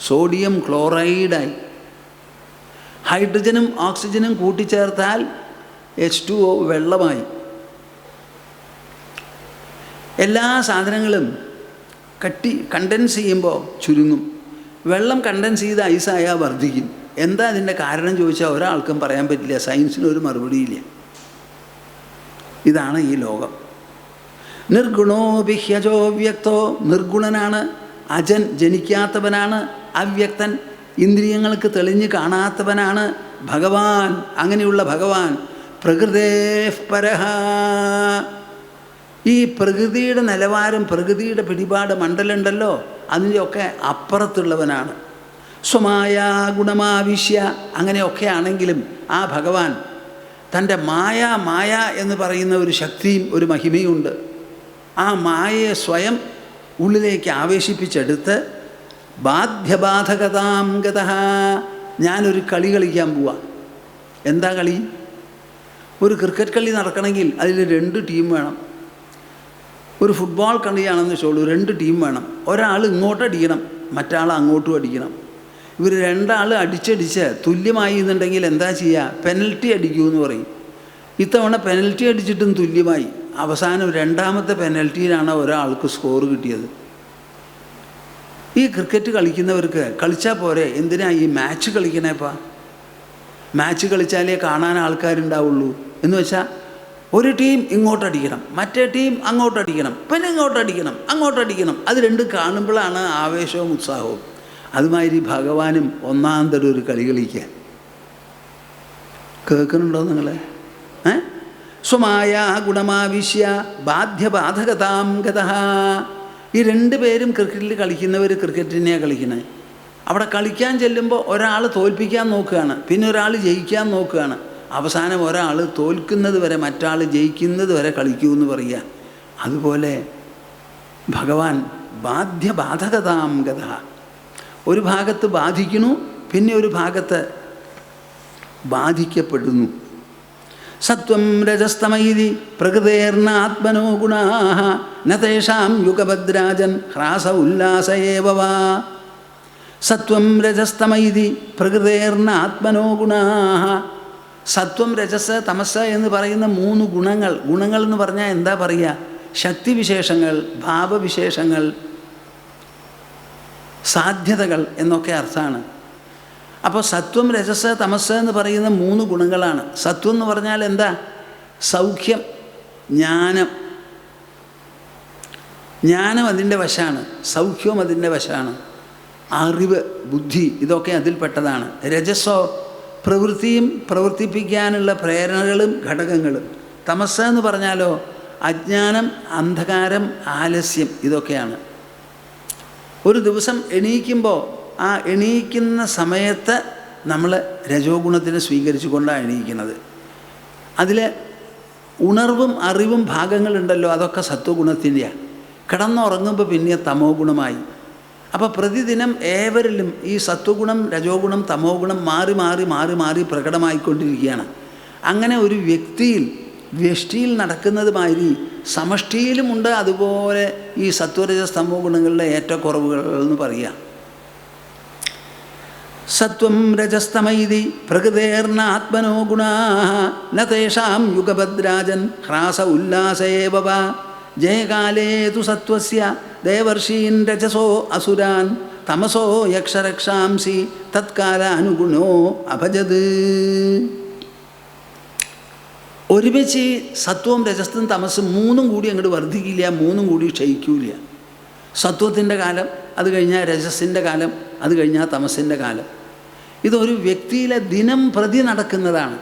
സോഡിയം ക്ലോറൈഡായി. ഹൈഡ്രജനും ഓക്സിജനും കൂട്ടിച്ചേർത്താൽ H2O വെള്ളമായി. എല്ലാ സാധനങ്ങളും കണ്ടൻസ് ചെയ്യുമ്പോൾ ചുരുങ്ങും. വെള്ളം കണ്ടൻസ് ചെയ്ത് ഐസായാൽ വർദ്ധിക്കും. എന്താ അതിൻ്റെ കാരണം ചോദിച്ചാൽ ഒരാൾക്കും പറയാൻ പറ്റില്ല. സയൻസിനൊരു മറുപടിയില്ല. ഇതാണ് ഈ ലോകം. നിർഗുണോ വിഹ്യജോ വ്യക്തോ, നിർഗുണനാണ്, അജൻ, ജനിക്കാത്തവനാണ്, അവ്യക്തൻ, ഇന്ദ്രിയങ്ങൾക്ക് തെളിഞ്ഞ് കാണാത്തവനാണ് ഭഗവാൻ. അങ്ങനെയുള്ള ഭഗവാൻ പ്രകൃതേ പരഃ. ഈ പ്രകൃതിയുടെ നിലവാരം, പ്രകൃതിയുടെ പിടിപാട് മണ്ഡലമുണ്ടല്ലോ, അതിൻ്റെയൊക്കെ അപ്പുറത്തുള്ളവനാണ്. സ്വമായാ ഗുണമാവിശ്യ, അങ്ങനെയൊക്കെ ആണെങ്കിലും ആ ഭഗവാൻ തൻ്റെ മായ എന്ന് പറയുന്ന ഒരു ശക്തിയും ഒരു മഹിമയുണ്ട്. ആ മായയെ സ്വയം ഉള്ളിലേക്ക് ആവേശിപ്പിച്ചെടുത്ത് ബാധ്യബാധകതാം ഗതഃ. ഞാനൊരു കളി കളിക്കാൻ പോവാം. എന്താ കളി? ഒരു ക്രിക്കറ്റ് കളി നടക്കണമെങ്കിൽ അതിൽ 2 ടീം വേണം. ഒരു ഫുട്ബോൾ കളിയാണെന്ന് വെച്ചോളൂ, 2 ടീം വേണം. ഒരാൾ ഇങ്ങോട്ട് അടിക്കണം, മറ്റാൾ അങ്ങോട്ടും അടിക്കണം. ഇവർ രണ്ടാൾ അടിച്ചടിച്ച് തുല്യമായി എന്നുണ്ടെങ്കിൽ എന്താ ചെയ്യുക? പെനൽറ്റി അടിക്കുമെന്ന് പറയും. ഇത്തവണ പെനൽറ്റി അടിച്ചിട്ടും തുല്യമായി. അവസാനം രണ്ടാമത്തെ പെനൽറ്റിയിലാണ് ഒരാൾക്ക് സ്കോർ കിട്ടിയത്. ഈ ക്രിക്കറ്റ് കളിക്കുന്നവർക്ക് കളിച്ചാൽ പോരെ, എന്തിനാ ഈ മാച്ച് കളിക്കണേപ്പാ? മാച്ച് കളിച്ചാലേ കാണാൻ ആൾക്കാരുണ്ടാവുള്ളൂ എന്ന് വെച്ചാൽ ഒരു ടീം ഇങ്ങോട്ടടിക്കണം, മറ്റേ ടീം അങ്ങോട്ടടിക്കണം, പിന്നെ ഇങ്ങോട്ടടിക്കണം, അങ്ങോട്ടടിക്കണം. അത് രണ്ടും കാണുമ്പോഴാണ് ആവേശവും ഉത്സാഹവും. അതുമാതിരി ഭഗവാനും ഒന്നാം തരം ഒരു കളി കളിക്കാൻ. കേൾക്കുന്നുണ്ടോ നിങ്ങൾ? സ്വമായ ഗുണമാവിശ്യ ബാധ്യബാധകതാം ഗതഃ. ഈ രണ്ട് പേരും ക്രിക്കറ്റിൽ കളിക്കുന്നവർ ക്രിക്കറ്റിനെയാണ് കളിക്കുന്നത്. അവിടെ കളിക്കാൻ ചെല്ലുമ്പോൾ ഒരാൾ തോൽപ്പിക്കാൻ നോക്കുകയാണ്, പിന്നെ ഒരാൾ ജയിക്കാൻ നോക്കുകയാണ്. അവസാനം ഒരാൾ തോൽക്കുന്നത് വരെ മറ്റാൾ ജയിക്കുന്നത് വരെ കളിക്കൂ എന്ന് പറയുക. അതുപോലെ ഭഗവാൻ ബാധ്യബാധകതാം ഗതഃ. ഒരു ഭാഗത്ത് ബാധിക്കുന്നു, പിന്നെ ഒരു ഭാഗത്ത് ബാധിക്കപ്പെടുന്നു. സത്വം രജസ്തമൈതി പ്രകൃതേർന ആത്മനോ ഗുണാഃ ന തേഷാം യുഗഭദ്രാജൻ ഹ്രാസ ഉല്ലാസ ഏവ വാ. സത്വം രജസ്തമൈതി പ്രകൃതേർന ആത്മനോ ഗുണാഃ. സത്വം രജസ് തമസ് എന്ന് പറയുന്ന മൂന്ന് ഗുണങ്ങൾ. ഗുണങ്ങൾ എന്ന് പറഞ്ഞാൽ എന്താ പറയുക? ശക്തിവിശേഷങ്ങൾ, ഭാവവിശേഷങ്ങൾ, സാധ്യതകൾ എന്നൊക്കെ അർത്ഥമാണ്. അപ്പോൾ സത്വം രജസ് തമസ് എന്ന് പറയുന്ന മൂന്ന് ഗുണങ്ങളാണ്. സത്വം എന്ന് പറഞ്ഞാൽ എന്താ? സൗഖ്യം, ജ്ഞാനം. ജ്ഞാനം അതിൻ്റെ വശമാണ്, സൗഖ്യവും അതിൻ്റെ വശമാണ്. അറിവ്, ബുദ്ധി, ഇതൊക്കെ അതിൽപ്പെട്ടതാണ്. രജസ്സോ പ്രവൃത്തിയും പ്രവർത്തിപ്പിക്കാനുള്ള പ്രേരണകളും ഘടകങ്ങളും. തമസ് എന്ന് പറഞ്ഞാലോ അജ്ഞാനം, അന്ധകാരം, ആലസ്യം, ഇതൊക്കെയാണ്. ഒരു ദിവസം എണീക്കുമ്പോൾ ആ എണീക്കുന്ന സമയത്ത് നമ്മൾ രജോ ഗുണത്തിനെ സ്വീകരിച്ചു കൊണ്ടാണ് എണീക്കുന്നത്. അതിൽ ഉണർവും അറിവും ഭാഗങ്ങളുണ്ടല്ലോ, അതൊക്കെ സത്വഗുണത്തിൻ്റെയാണ്. കിടന്നുറങ്ങുമ്പോൾ പിന്നെ തമോ ഗുണമായി. അപ്പോൾ പ്രതിദിനം ഏവരിലും ഈ സത്വഗുണം, രജോ ഗുണം, തമോ ഗുണം മാറി മാറി മാറി മാറി പ്രകടമായിക്കൊണ്ടിരിക്കുകയാണ്. അങ്ങനെ ഒരു വ്യക്തിയിൽ, വ്യഷ്ടിയിൽ നടക്കുന്നതുമാതിരി സമഷ്ടിയിലുമുണ്ട് അതുപോലെ ഈ സത്വരജസ് തമോ ഗുണങ്ങളുടെ ഏറ്റക്കുറവുകൾ എന്ന് പറയുക. സത്വം രജസ്തമൈതി പ്രകൃതേർന ആത്മനോ ഗുണാഃ ന തേഷാം യുഗഭദ്രാജൻ ഹ്രാസ ഉല്ലാസ ഏവ വാ. ജയകാലേ തു സത്വസ്യ ദേവർഷീൻ രജസോ അസുരാൻ തമസോ യക്ഷരക്ഷാംസി തത്കാലാനുഗുണോ അഭജത്. ഒരുമിച്ച് സത്വവും രജസ്തും തമസും മൂന്നും കൂടി അങ്ങോട്ട് വർദ്ധിക്കില്ല, മൂന്നും കൂടി ക്ഷയിക്കില്ല. സത്വത്തിൻ്റെ കാലം, അത് കഴിഞ്ഞാൽ രജസിൻ്റെ കാലം, അത് കഴിഞ്ഞാൽ തമസിൻ്റെ കാലം. ഇതൊരു വ്യക്തിയിലെ ദിനം പ്രതി നടക്കുന്നതാണ്.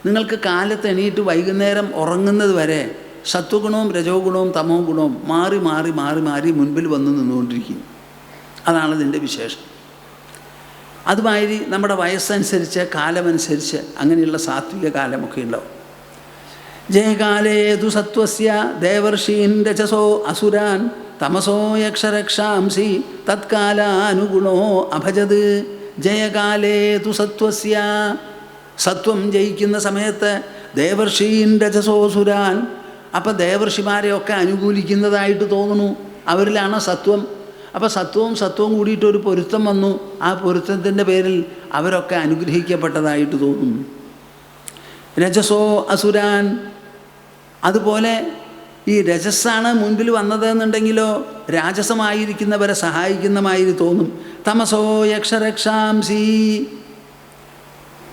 നിങ്ങൾക്ക് കാലത്ത് എണീറ്റ് വൈകുന്നേരം ഉറങ്ങുന്നത് വരെ സത്വഗുണവും രജോ ഗുണവും തമോ ഗുണവും മാറി മാറി മാറി മാറി മുൻപിൽ വന്ന് നിന്നുകൊണ്ടിരിക്കും. അതാണ് ഇതിൻ്റെ വിശേഷം. അതുമാതിരി നമ്മുടെ വയസ്സനുസരിച്ച്, കാലമനുസരിച്ച് അങ്ങനെയുള്ള സാത്വിക കാലമൊക്കെ ഉണ്ടാവും. ജയകാലേതു സത്വസ്യ ദേവർഷീൻ രജസോ അസുരാൻ തമസോ യക്ഷരക്ഷാംസി തത്കാലാനുഗുണോ അഭജത്. ജയകാലേതു സത്വസ്യ, സത്വം ജയിക്കുന്ന സമയത്ത് ദേവർഷീൻ രജസോസുരാൻ. അപ്പം ദേവർഷിമാരെയൊക്കെ അനുകൂലിക്കുന്നതായിട്ട് തോന്നുന്നു, അവരിലാണ് സത്വം. അപ്പോൾ സത്വവും കൂടിയിട്ടൊരു പൊരുത്തം വന്നു. ആ പൊരുത്തത്തിൻ്റെ പേരിൽ അവരൊക്കെ അനുഗ്രഹിക്കപ്പെട്ടതായിട്ട് തോന്നുന്നു. രജസോ അസുരാൻ. അതുപോലെ ഈ രജസ്സാണ് മുൻപിൽ വന്നതെന്നുണ്ടെങ്കിലോ രാജസമായിരിക്കുന്നവരെ സഹായിക്കുന്നമാതിരി തോന്നും. തമസോ യക്ഷരക്ഷാംസി.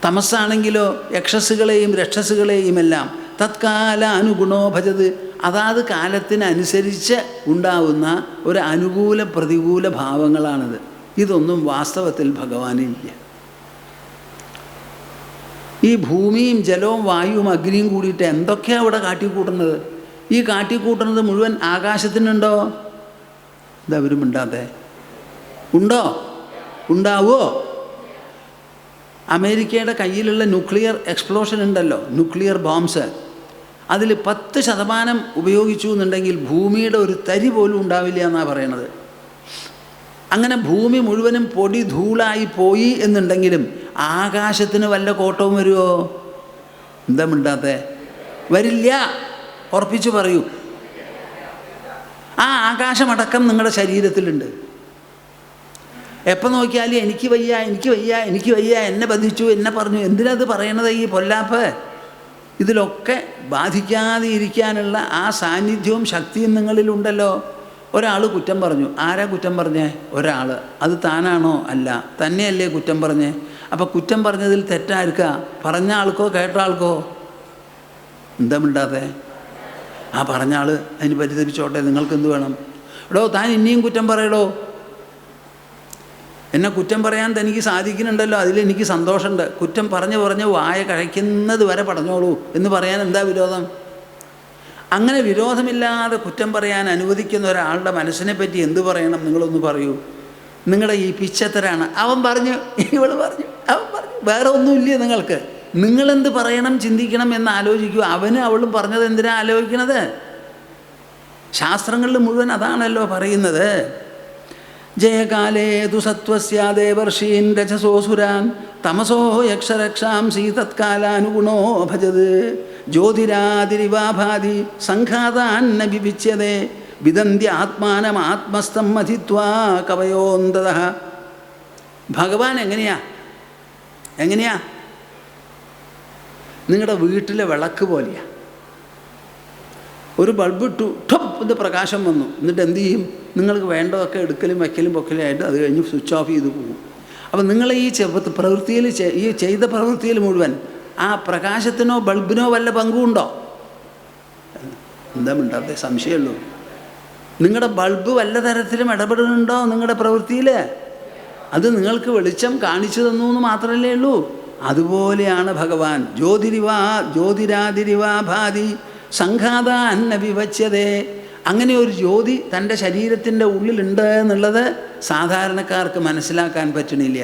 തമസ്സാണെങ്കിലോ യക്ഷസ്സുകളെയും രക്ഷസുകളെയുമെല്ലാം തത്കാല അനുഗുണോ ഭജത്. അതാത് കാലത്തിനനുസരിച്ച് ഉണ്ടാവുന്ന ഒരു അനുകൂല പ്രതികൂല ഭാവങ്ങളാണിത്. ഇതൊന്നും വാസ്തവത്തിൽ ഭഗവാനില്ല. ഈ ഭൂമിയും ജലവും വായുവും അഗ്നിയും കൂടിയിട്ട് എന്തൊക്കെയാണ് ഇവിടെ കാട്ടിക്കൂട്ടുന്നത്? ഈ കാട്ടിക്കൂട്ടുന്നത് മുഴുവൻ ആകാശത്തിനുണ്ടോ? ഇതവരും ഉണ്ടാതെ ഉണ്ടോ? ഉണ്ടാവോ? അമേരിക്കയുടെ കയ്യിലുള്ള ന്യൂക്ലിയർ എക്സ്പ്ലോഷൻ ഉണ്ടല്ലോ, ന്യൂക്ലിയർ ബോംബ്സ്, അതിൽ 10% ഉപയോഗിച്ചു എന്നുണ്ടെങ്കിൽ ഭൂമിയുടെ ഒരു തരി പോലും ഉണ്ടാവില്ല എന്നാണ് പറയണത്. അങ്ങനെ ഭൂമി മുഴുവനും പൊടി ധൂളായി പോയി എന്നുണ്ടെങ്കിലും ആകാശത്തിന് വല്ല കോട്ടവും വരുമോ? എന്താ മിണ്ടാത്തെ? വരില്ല. ഉറപ്പിച്ചു പറയൂ. ആ ആകാശമടക്കം നിങ്ങളുടെ ശരീരത്തിലുണ്ട്. എപ്പോൾ നോക്കിയാലും എനിക്ക് വയ്യ, എനിക്ക് വയ്യ, എനിക്ക് വയ്യ, എന്നെ ബന്ധിച്ചു, എന്നെ പറഞ്ഞു. എന്തിനത് പറയണത് ഈ പൊല്ലാപ്പ്? ഇതിലൊക്കെ ബാധിക്കാതെ ഇരിക്കാനുള്ള ആ സാന്നിധ്യവും ശക്തിയും നിങ്ങളിലുണ്ടല്ലോ. ഒരാൾ കുറ്റം പറഞ്ഞു. ആരാ കുറ്റം പറഞ്ഞേ? ഒരാൾ. അത് താനാണോ? അല്ല, തന്നെയല്ലേ കുറ്റം പറഞ്ഞേ? അപ്പോൾ കുറ്റം പറഞ്ഞതിൽ തെറ്റായിരിക്കുക? പറഞ്ഞ ആൾക്കോ കേട്ട ആൾക്കോ? എന്താ മിണ്ടാതെ? ആ പറഞ്ഞ ആൾ അതിന് പരിതപിച്ചോട്ടെ, നിങ്ങൾക്കെന്ത് വേണം? എടോ, താൻ ഇനിയും കുറ്റം പറയടോ. എന്നെ കുറ്റം പറയാൻ തനിക്ക് സാധിക്കുന്നുണ്ടല്ലോ, അതിലെനിക്ക് സന്തോഷമുണ്ട്. കുറ്റം പറഞ്ഞ് വായ കഴിക്കുന്നത് വരെ പറഞ്ഞോളൂ എന്ന് പറയാൻ എന്താ വിരോധം? അങ്ങനെ വിരോധമില്ലാതെ കുറ്റം പറയാൻ അനുവദിക്കുന്ന ഒരാളുടെ മനസ്സിനെ പറ്റി എന്ത് പറയണം? നിങ്ങളൊന്ന് പറയൂ. നിങ്ങളുടെ ഈ പിച്ചത്തരാണ്. അവൻ പറഞ്ഞു, ഇവൾ പറഞ്ഞു, അവൻ പറഞ്ഞു, വേറെ ഒന്നുമില്ല നിങ്ങൾക്ക്. നിങ്ങളെന്ത് പറയണം, ചിന്തിക്കണം എന്ന് ആലോചിക്കൂ. അവനും അവളും പറഞ്ഞത് എന്തിനാ ആലോചിക്കണത്? ശാസ്ത്രങ്ങളിൽ മുഴുവൻ അതാണല്ലോ പറയുന്നത്. ജയകാലേതു സത്വസ്യാദേവർഷീൻ രജസോസുരാൻ തമസോ യക്ഷരക്ഷാംസി തത്കാലാനുഗുണോ ഭജത് ജ്യോതിരാതിരിവാഭാതി സംഘാതാന്ന വിവിച്യതേ വിദന്തി ആത്മാനമാത്മസ്ഥം മഥിത്വാ കവയോന്തതഃ. ഭഗവാൻ എങ്ങനെയാ? നിങ്ങളുടെ വീട്ടിലെ വിളക്ക് പോലെയാ. ഒരു ബൾബ് ഇട്ടു, ടപ്പ് ഇത് പ്രകാശം വന്നു. എന്നിട്ട് എന്ത് ചെയ്യും? നിങ്ങൾക്ക് വേണ്ടതൊക്കെ എടുക്കലും വയ്ക്കലും പൊക്കലായിട്ട് അത് കഴിഞ്ഞ് സ്വിച്ച് ഓഫ് ചെയ്ത് പോകും. അപ്പം നിങ്ങൾ ഈ പ്രവൃത്തിയിൽ, ഈ ചെയ്ത പ്രവൃത്തിയിൽ മുഴുവൻ ആ പ്രകാശത്തിനോ ബൾബിനോ വല്ല പങ്കുണ്ടോ? എന്താ മിണ്ടാതെ? സംശയമുള്ളൂ. നിങ്ങളുടെ ബൾബ് വല്ല തരത്തിലും ഇടപെടുന്നുണ്ടോ നിങ്ങളുടെ പ്രവൃത്തിയിൽ? അത് നിങ്ങൾക്ക് വെളിച്ചം കാണിച്ചു തന്നു എന്ന് മാത്രമല്ലേ ഉള്ളൂ. അതുപോലെയാണ് ഭഗവാൻ. ജ്യോതിരാതിരിവാഭാതി സംഘാത അന്ന വിവച്യതേ. അങ്ങനെ ഒരു ജ്യോതി തൻ്റെ ശരീരത്തിൻ്റെ ഉള്ളിലുണ്ട് എന്നുള്ളത് സാധാരണക്കാർക്ക് മനസ്സിലാക്കാൻ പറ്റണില്ല.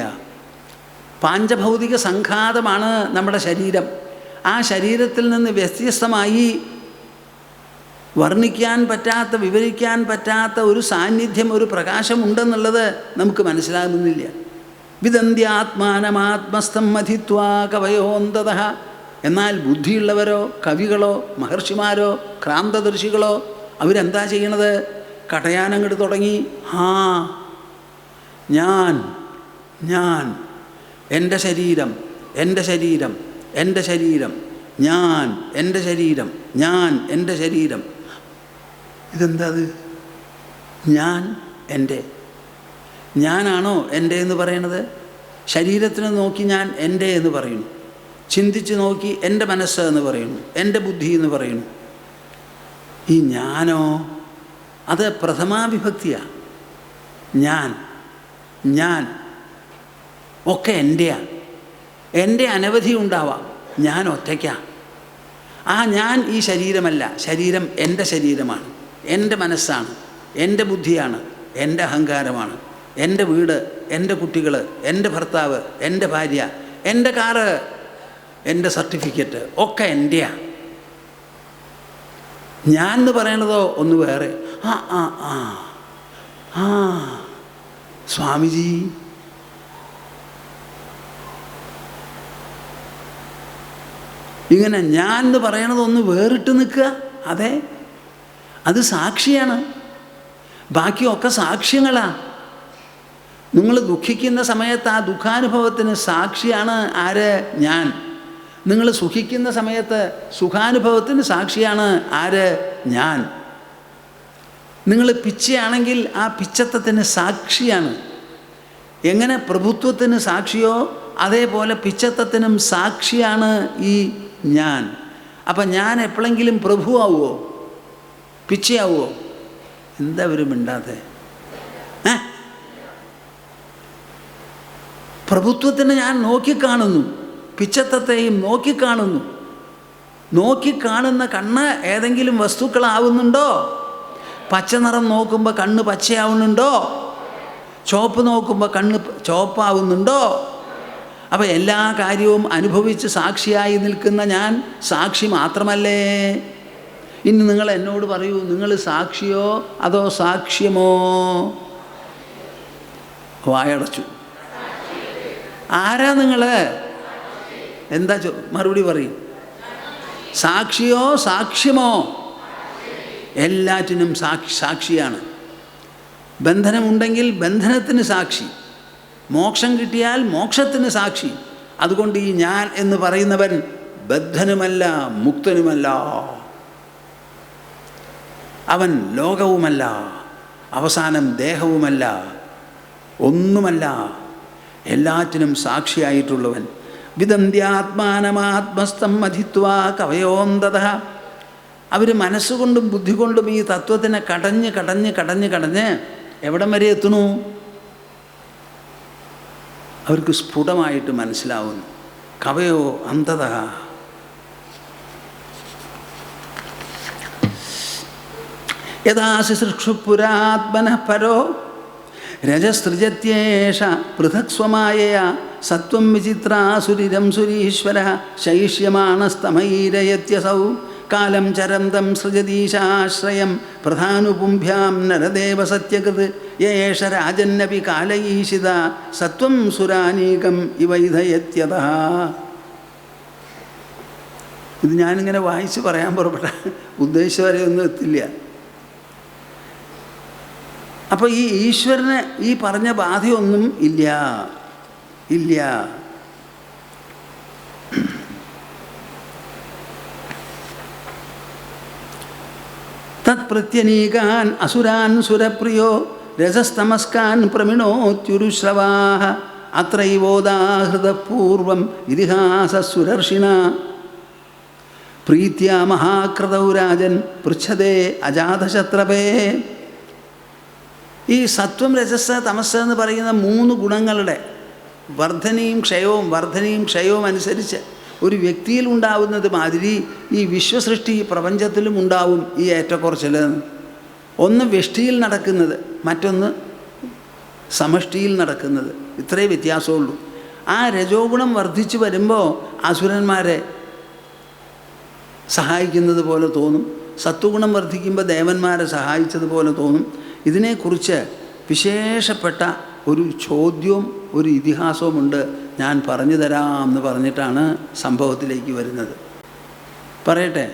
പാഞ്ചഭൗതിക സംഘാതമാണ് നമ്മുടെ ശരീരം. ആ ശരീരത്തിൽ നിന്ന് വ്യത്യസ്തമായി വർണ്ണിക്കാൻ പറ്റാത്ത, വിവരിക്കാൻ പറ്റാത്ത ഒരു സാന്നിധ്യം, ഒരു പ്രകാശമുണ്ടെന്നുള്ളത് നമുക്ക് മനസ്സിലാകുന്നില്ല. വിദന്ത്യാത്മാനമാത്മസ്ഥം മഥിത്വാ കവയോന്തതഃ. എന്നാൽ ബുദ്ധിയുള്ളവരോ, കവികളോ, മഹർഷിമാരോ, ക്രാന്തദർശികളോ അവരെന്താ ചെയ്യണത്? കടയാനങ്ങോട്ട് തുടങ്ങി. ഞാൻ എൻ്റെ ശരീരം, എൻ്റെ ശരീരം, എൻ്റെ ശരീരം, ഞാൻ എൻ്റെ ശരീരം, ഞാൻ എൻ്റെ ശരീരം. ഇതെന്താ? അത് ഞാൻ എൻ്റെ, ഞാനാണോ എൻ്റെ എന്ന് പറയണത്? ശരീരത്തിനെ നോക്കി ഞാൻ എൻ്റെ എന്ന് പറയുന്നു. ചിന്തിച്ച് നോക്കി എൻ്റെ മനസ്സ് എന്ന് പറയുന്നു, എൻ്റെ ബുദ്ധി എന്ന് പറയുന്നു. ഈ ഞാനോ? അത് പ്രഥമാവിഭക്തിയാണ്. ഞാൻ ഒക്കെ എൻ്റെയാണ്. എൻ്റെ അനവധി ഉണ്ടാവാം, ഞാൻ ഒറ്റയ്ക്കാണ്. ആ ഞാൻ ഈ ശരീരമല്ല. ശരീരം എൻ്റെ ശരീരമാണ്, എൻ്റെ മനസ്സാണ്, എൻ്റെ ബുദ്ധിയാണ്, എൻ്റെ അഹങ്കാരമാണ്, എൻ്റെ വീട്, എൻ്റെ കുട്ടികൾ, എൻ്റെ ഭർത്താവ്, എൻ്റെ ഭാര്യ, എൻ്റെ കാറ്, എൻ്റെ സർട്ടിഫിക്കറ്റ് ഒക്കെ എൻ്റെയാണ്. ഞാൻ എന്ന് പറയണതോ ഒന്ന് വേറെ. സ്വാമിജി, ഇങ്ങനെ ഞാൻ എന്ന് പറയണതൊന്ന് വേറിട്ട് നിൽക്കുക. അതെ, അത് സാക്ഷിയാണ്. ബാക്കിയൊക്കെ സാക്ഷ്യങ്ങളാണ്. നിങ്ങൾ ദുഃഖിക്കുന്ന സമയത്ത് ആ ദുഃഖാനുഭവത്തിന് സാക്ഷിയാണ് ആര്? ഞാൻ. നിങ്ങൾ സുഖിക്കുന്ന സമയത്ത് സുഖാനുഭവത്തിന് സാക്ഷിയാണ് ആര്? ഞാൻ. നിങ്ങൾ പിച്ചയാണെങ്കിൽ ആ പിച്ചത്വത്തിന് സാക്ഷിയാണ്. എങ്ങനെ പ്രഭുത്വത്തിന് സാക്ഷിയോ അതേപോലെ പിച്ചത്വത്തിനും സാക്ഷിയാണ് ഈ ഞാൻ. അപ്പം ഞാൻ എപ്പോഴെങ്കിലും പ്രഭുവാവുമോ? പിച്ചയാവുമോ? എന്താ ഒരു മിണ്ടാതെ? പ്രഭുത്വത്തിന് ഞാൻ നോക്കിക്കാണുന്നു, പിച്ചത്വത്തെയും നോക്കിക്കാണുന്നു. നോക്കിക്കാണുന്ന കണ്ണ് ഏതെങ്കിലും വസ്തുക്കളാവുന്നുണ്ടോ? പച്ച നിറം നോക്കുമ്പോൾ കണ്ണ് പച്ചയാവുന്നുണ്ടോ? ചുവപ്പ് നോക്കുമ്പോൾ കണ്ണ് ചുവപ്പാവുന്നുണ്ടോ? അപ്പോൾ എല്ലാ കാര്യവും അനുഭവിച്ച് സാക്ഷിയായി നിൽക്കുന്ന ഞാൻ സാക്ഷി മാത്രമല്ലേ? ഇനി നിങ്ങൾ എന്നോട് പറയൂ, നിങ്ങൾ സാക്ഷിയോ അതോ സാക്ഷ്യമോ? വായടച്ചു. ആരാ നിങ്ങൾ? എന്താ മറുപടി പറയും? സാക്ഷിയോ സാക്ഷ്യമോ? എല്ലാറ്റിനും സാക്ഷിയാണ്. ബന്ധനമുണ്ടെങ്കിൽ ബന്ധനത്തിന് സാക്ഷി, മോക്ഷം കിട്ടിയാൽ മോക്ഷത്തിന് സാക്ഷി. അതുകൊണ്ട് ഈ ഞാൻ എന്ന് പറയുന്നവൻ ബദ്ധനുമല്ല, മുക്തനുമല്ല. അവൻ ലോകവുമല്ല, അവസാനം ദേഹവുമല്ല, ഒന്നുമല്ല, എല്ലാറ്റിനും സാക്ഷിയായിട്ടുള്ളവൻ. വിദന്ത്യാത്മാനമാത്മസ്ഥം മഥിത്വാ കവയോന്തതഃ. അവർ മനസ്സുകൊണ്ടും ബുദ്ധി കൊണ്ടും ഈ തത്വത്തിനെ കടഞ്ഞ് കടഞ്ഞ് കടഞ്ഞ് കടഞ്ഞ് എവിടം വരെ എത്തുന്നു? അവർക്ക് സ്ഫുടമായിട്ട് മനസ്സിലാവുന്നു. കവയോ അന്തതഃ. യഥാ ശുശ്രൂഷുപുരാത്മനഃ പരോ രജസൃജത്യേഷ പൃഥക് സ്വമായയാ സത്വം വിചിത്രാസുരിരം സുരീശ്വരഃ ശൈഷ്യമാണസ്തമൈരയത്യസൗ കാലം ചരന്തം സൃജതീശാശ്രയം പ്രധാനുപുംഭ്യാം നരദേവ സത്യകൃത് യേഷ രാജന്നപി കാലയീശിത സത്വം സുരാനീകം ഇവൈധയത്യതഃ. ഇത് ഞാനിങ്ങനെ വായിച്ച് പറയാൻ പുറപ്പെട്ട ഉദ്ദേശം വരെ ഒന്നും എത്തില്ല. അപ്പോൾ ഈ ഈശ്വരന് ഈ പറഞ്ഞ ബാധയൊന്നും ഇല്ല. തത് പ്രത്യനീകാൻ അസുരാൻ സുരപ്രിയോ രജസ്തമസ്കാൻ പ്രമിണോത്യുരുശ്രവാഃ അത്രൈവോദാഹൃതപൂർവം ഇതിഹാസസുരർഷിണ പ്രീത്യാ മഹാകൃതൗ രാജൻ പൃച്ഛതേ അജാതശത്രപേ. ഈ സത്വം രജസ് തമസ് എന്ന് പറയുന്ന 3 ഗുണങ്ങളുടെ വർധനയും ക്ഷയവും അനുസരിച്ച് ഒരു വ്യക്തിയിൽ ഉണ്ടാവുന്നത് മാതിരി ഈ വിശ്വസൃഷ്ടി പ്രപഞ്ചത്തിലും ഉണ്ടാവും ഈ ഏറ്റക്കുറച്ചിൽ. ഒന്ന് വ്യഷ്ടിയിൽ നടക്കുന്നത്, മറ്റൊന്ന് സമഷ്ടിയിൽ നടക്കുന്നത്. ഇത്രയേ വ്യത്യാസമുള്ളൂ. ആ രജോഗുണം വർദ്ധിച്ചു വരുമ്പോൾ അസുരന്മാരെ സഹായിക്കുന്നത് പോലെ തോന്നും, സത്വഗുണം വർദ്ധിക്കുമ്പോൾ ദേവന്മാരെ സഹായിച്ചതുപോലെ തോന്നും. ഇതിനെക്കുറിച്ച് വിശേഷപ്പെട്ട ഒരു ചോദ്യവും ഒരു ഇതിഹാസവുമുണ്ട്. ഞാൻ പറഞ്ഞു തരാം എന്ന് പറഞ്ഞിട്ടാണ് സംഭവത്തിലേക്ക് വരുന്നത്. പറയട്ടെ,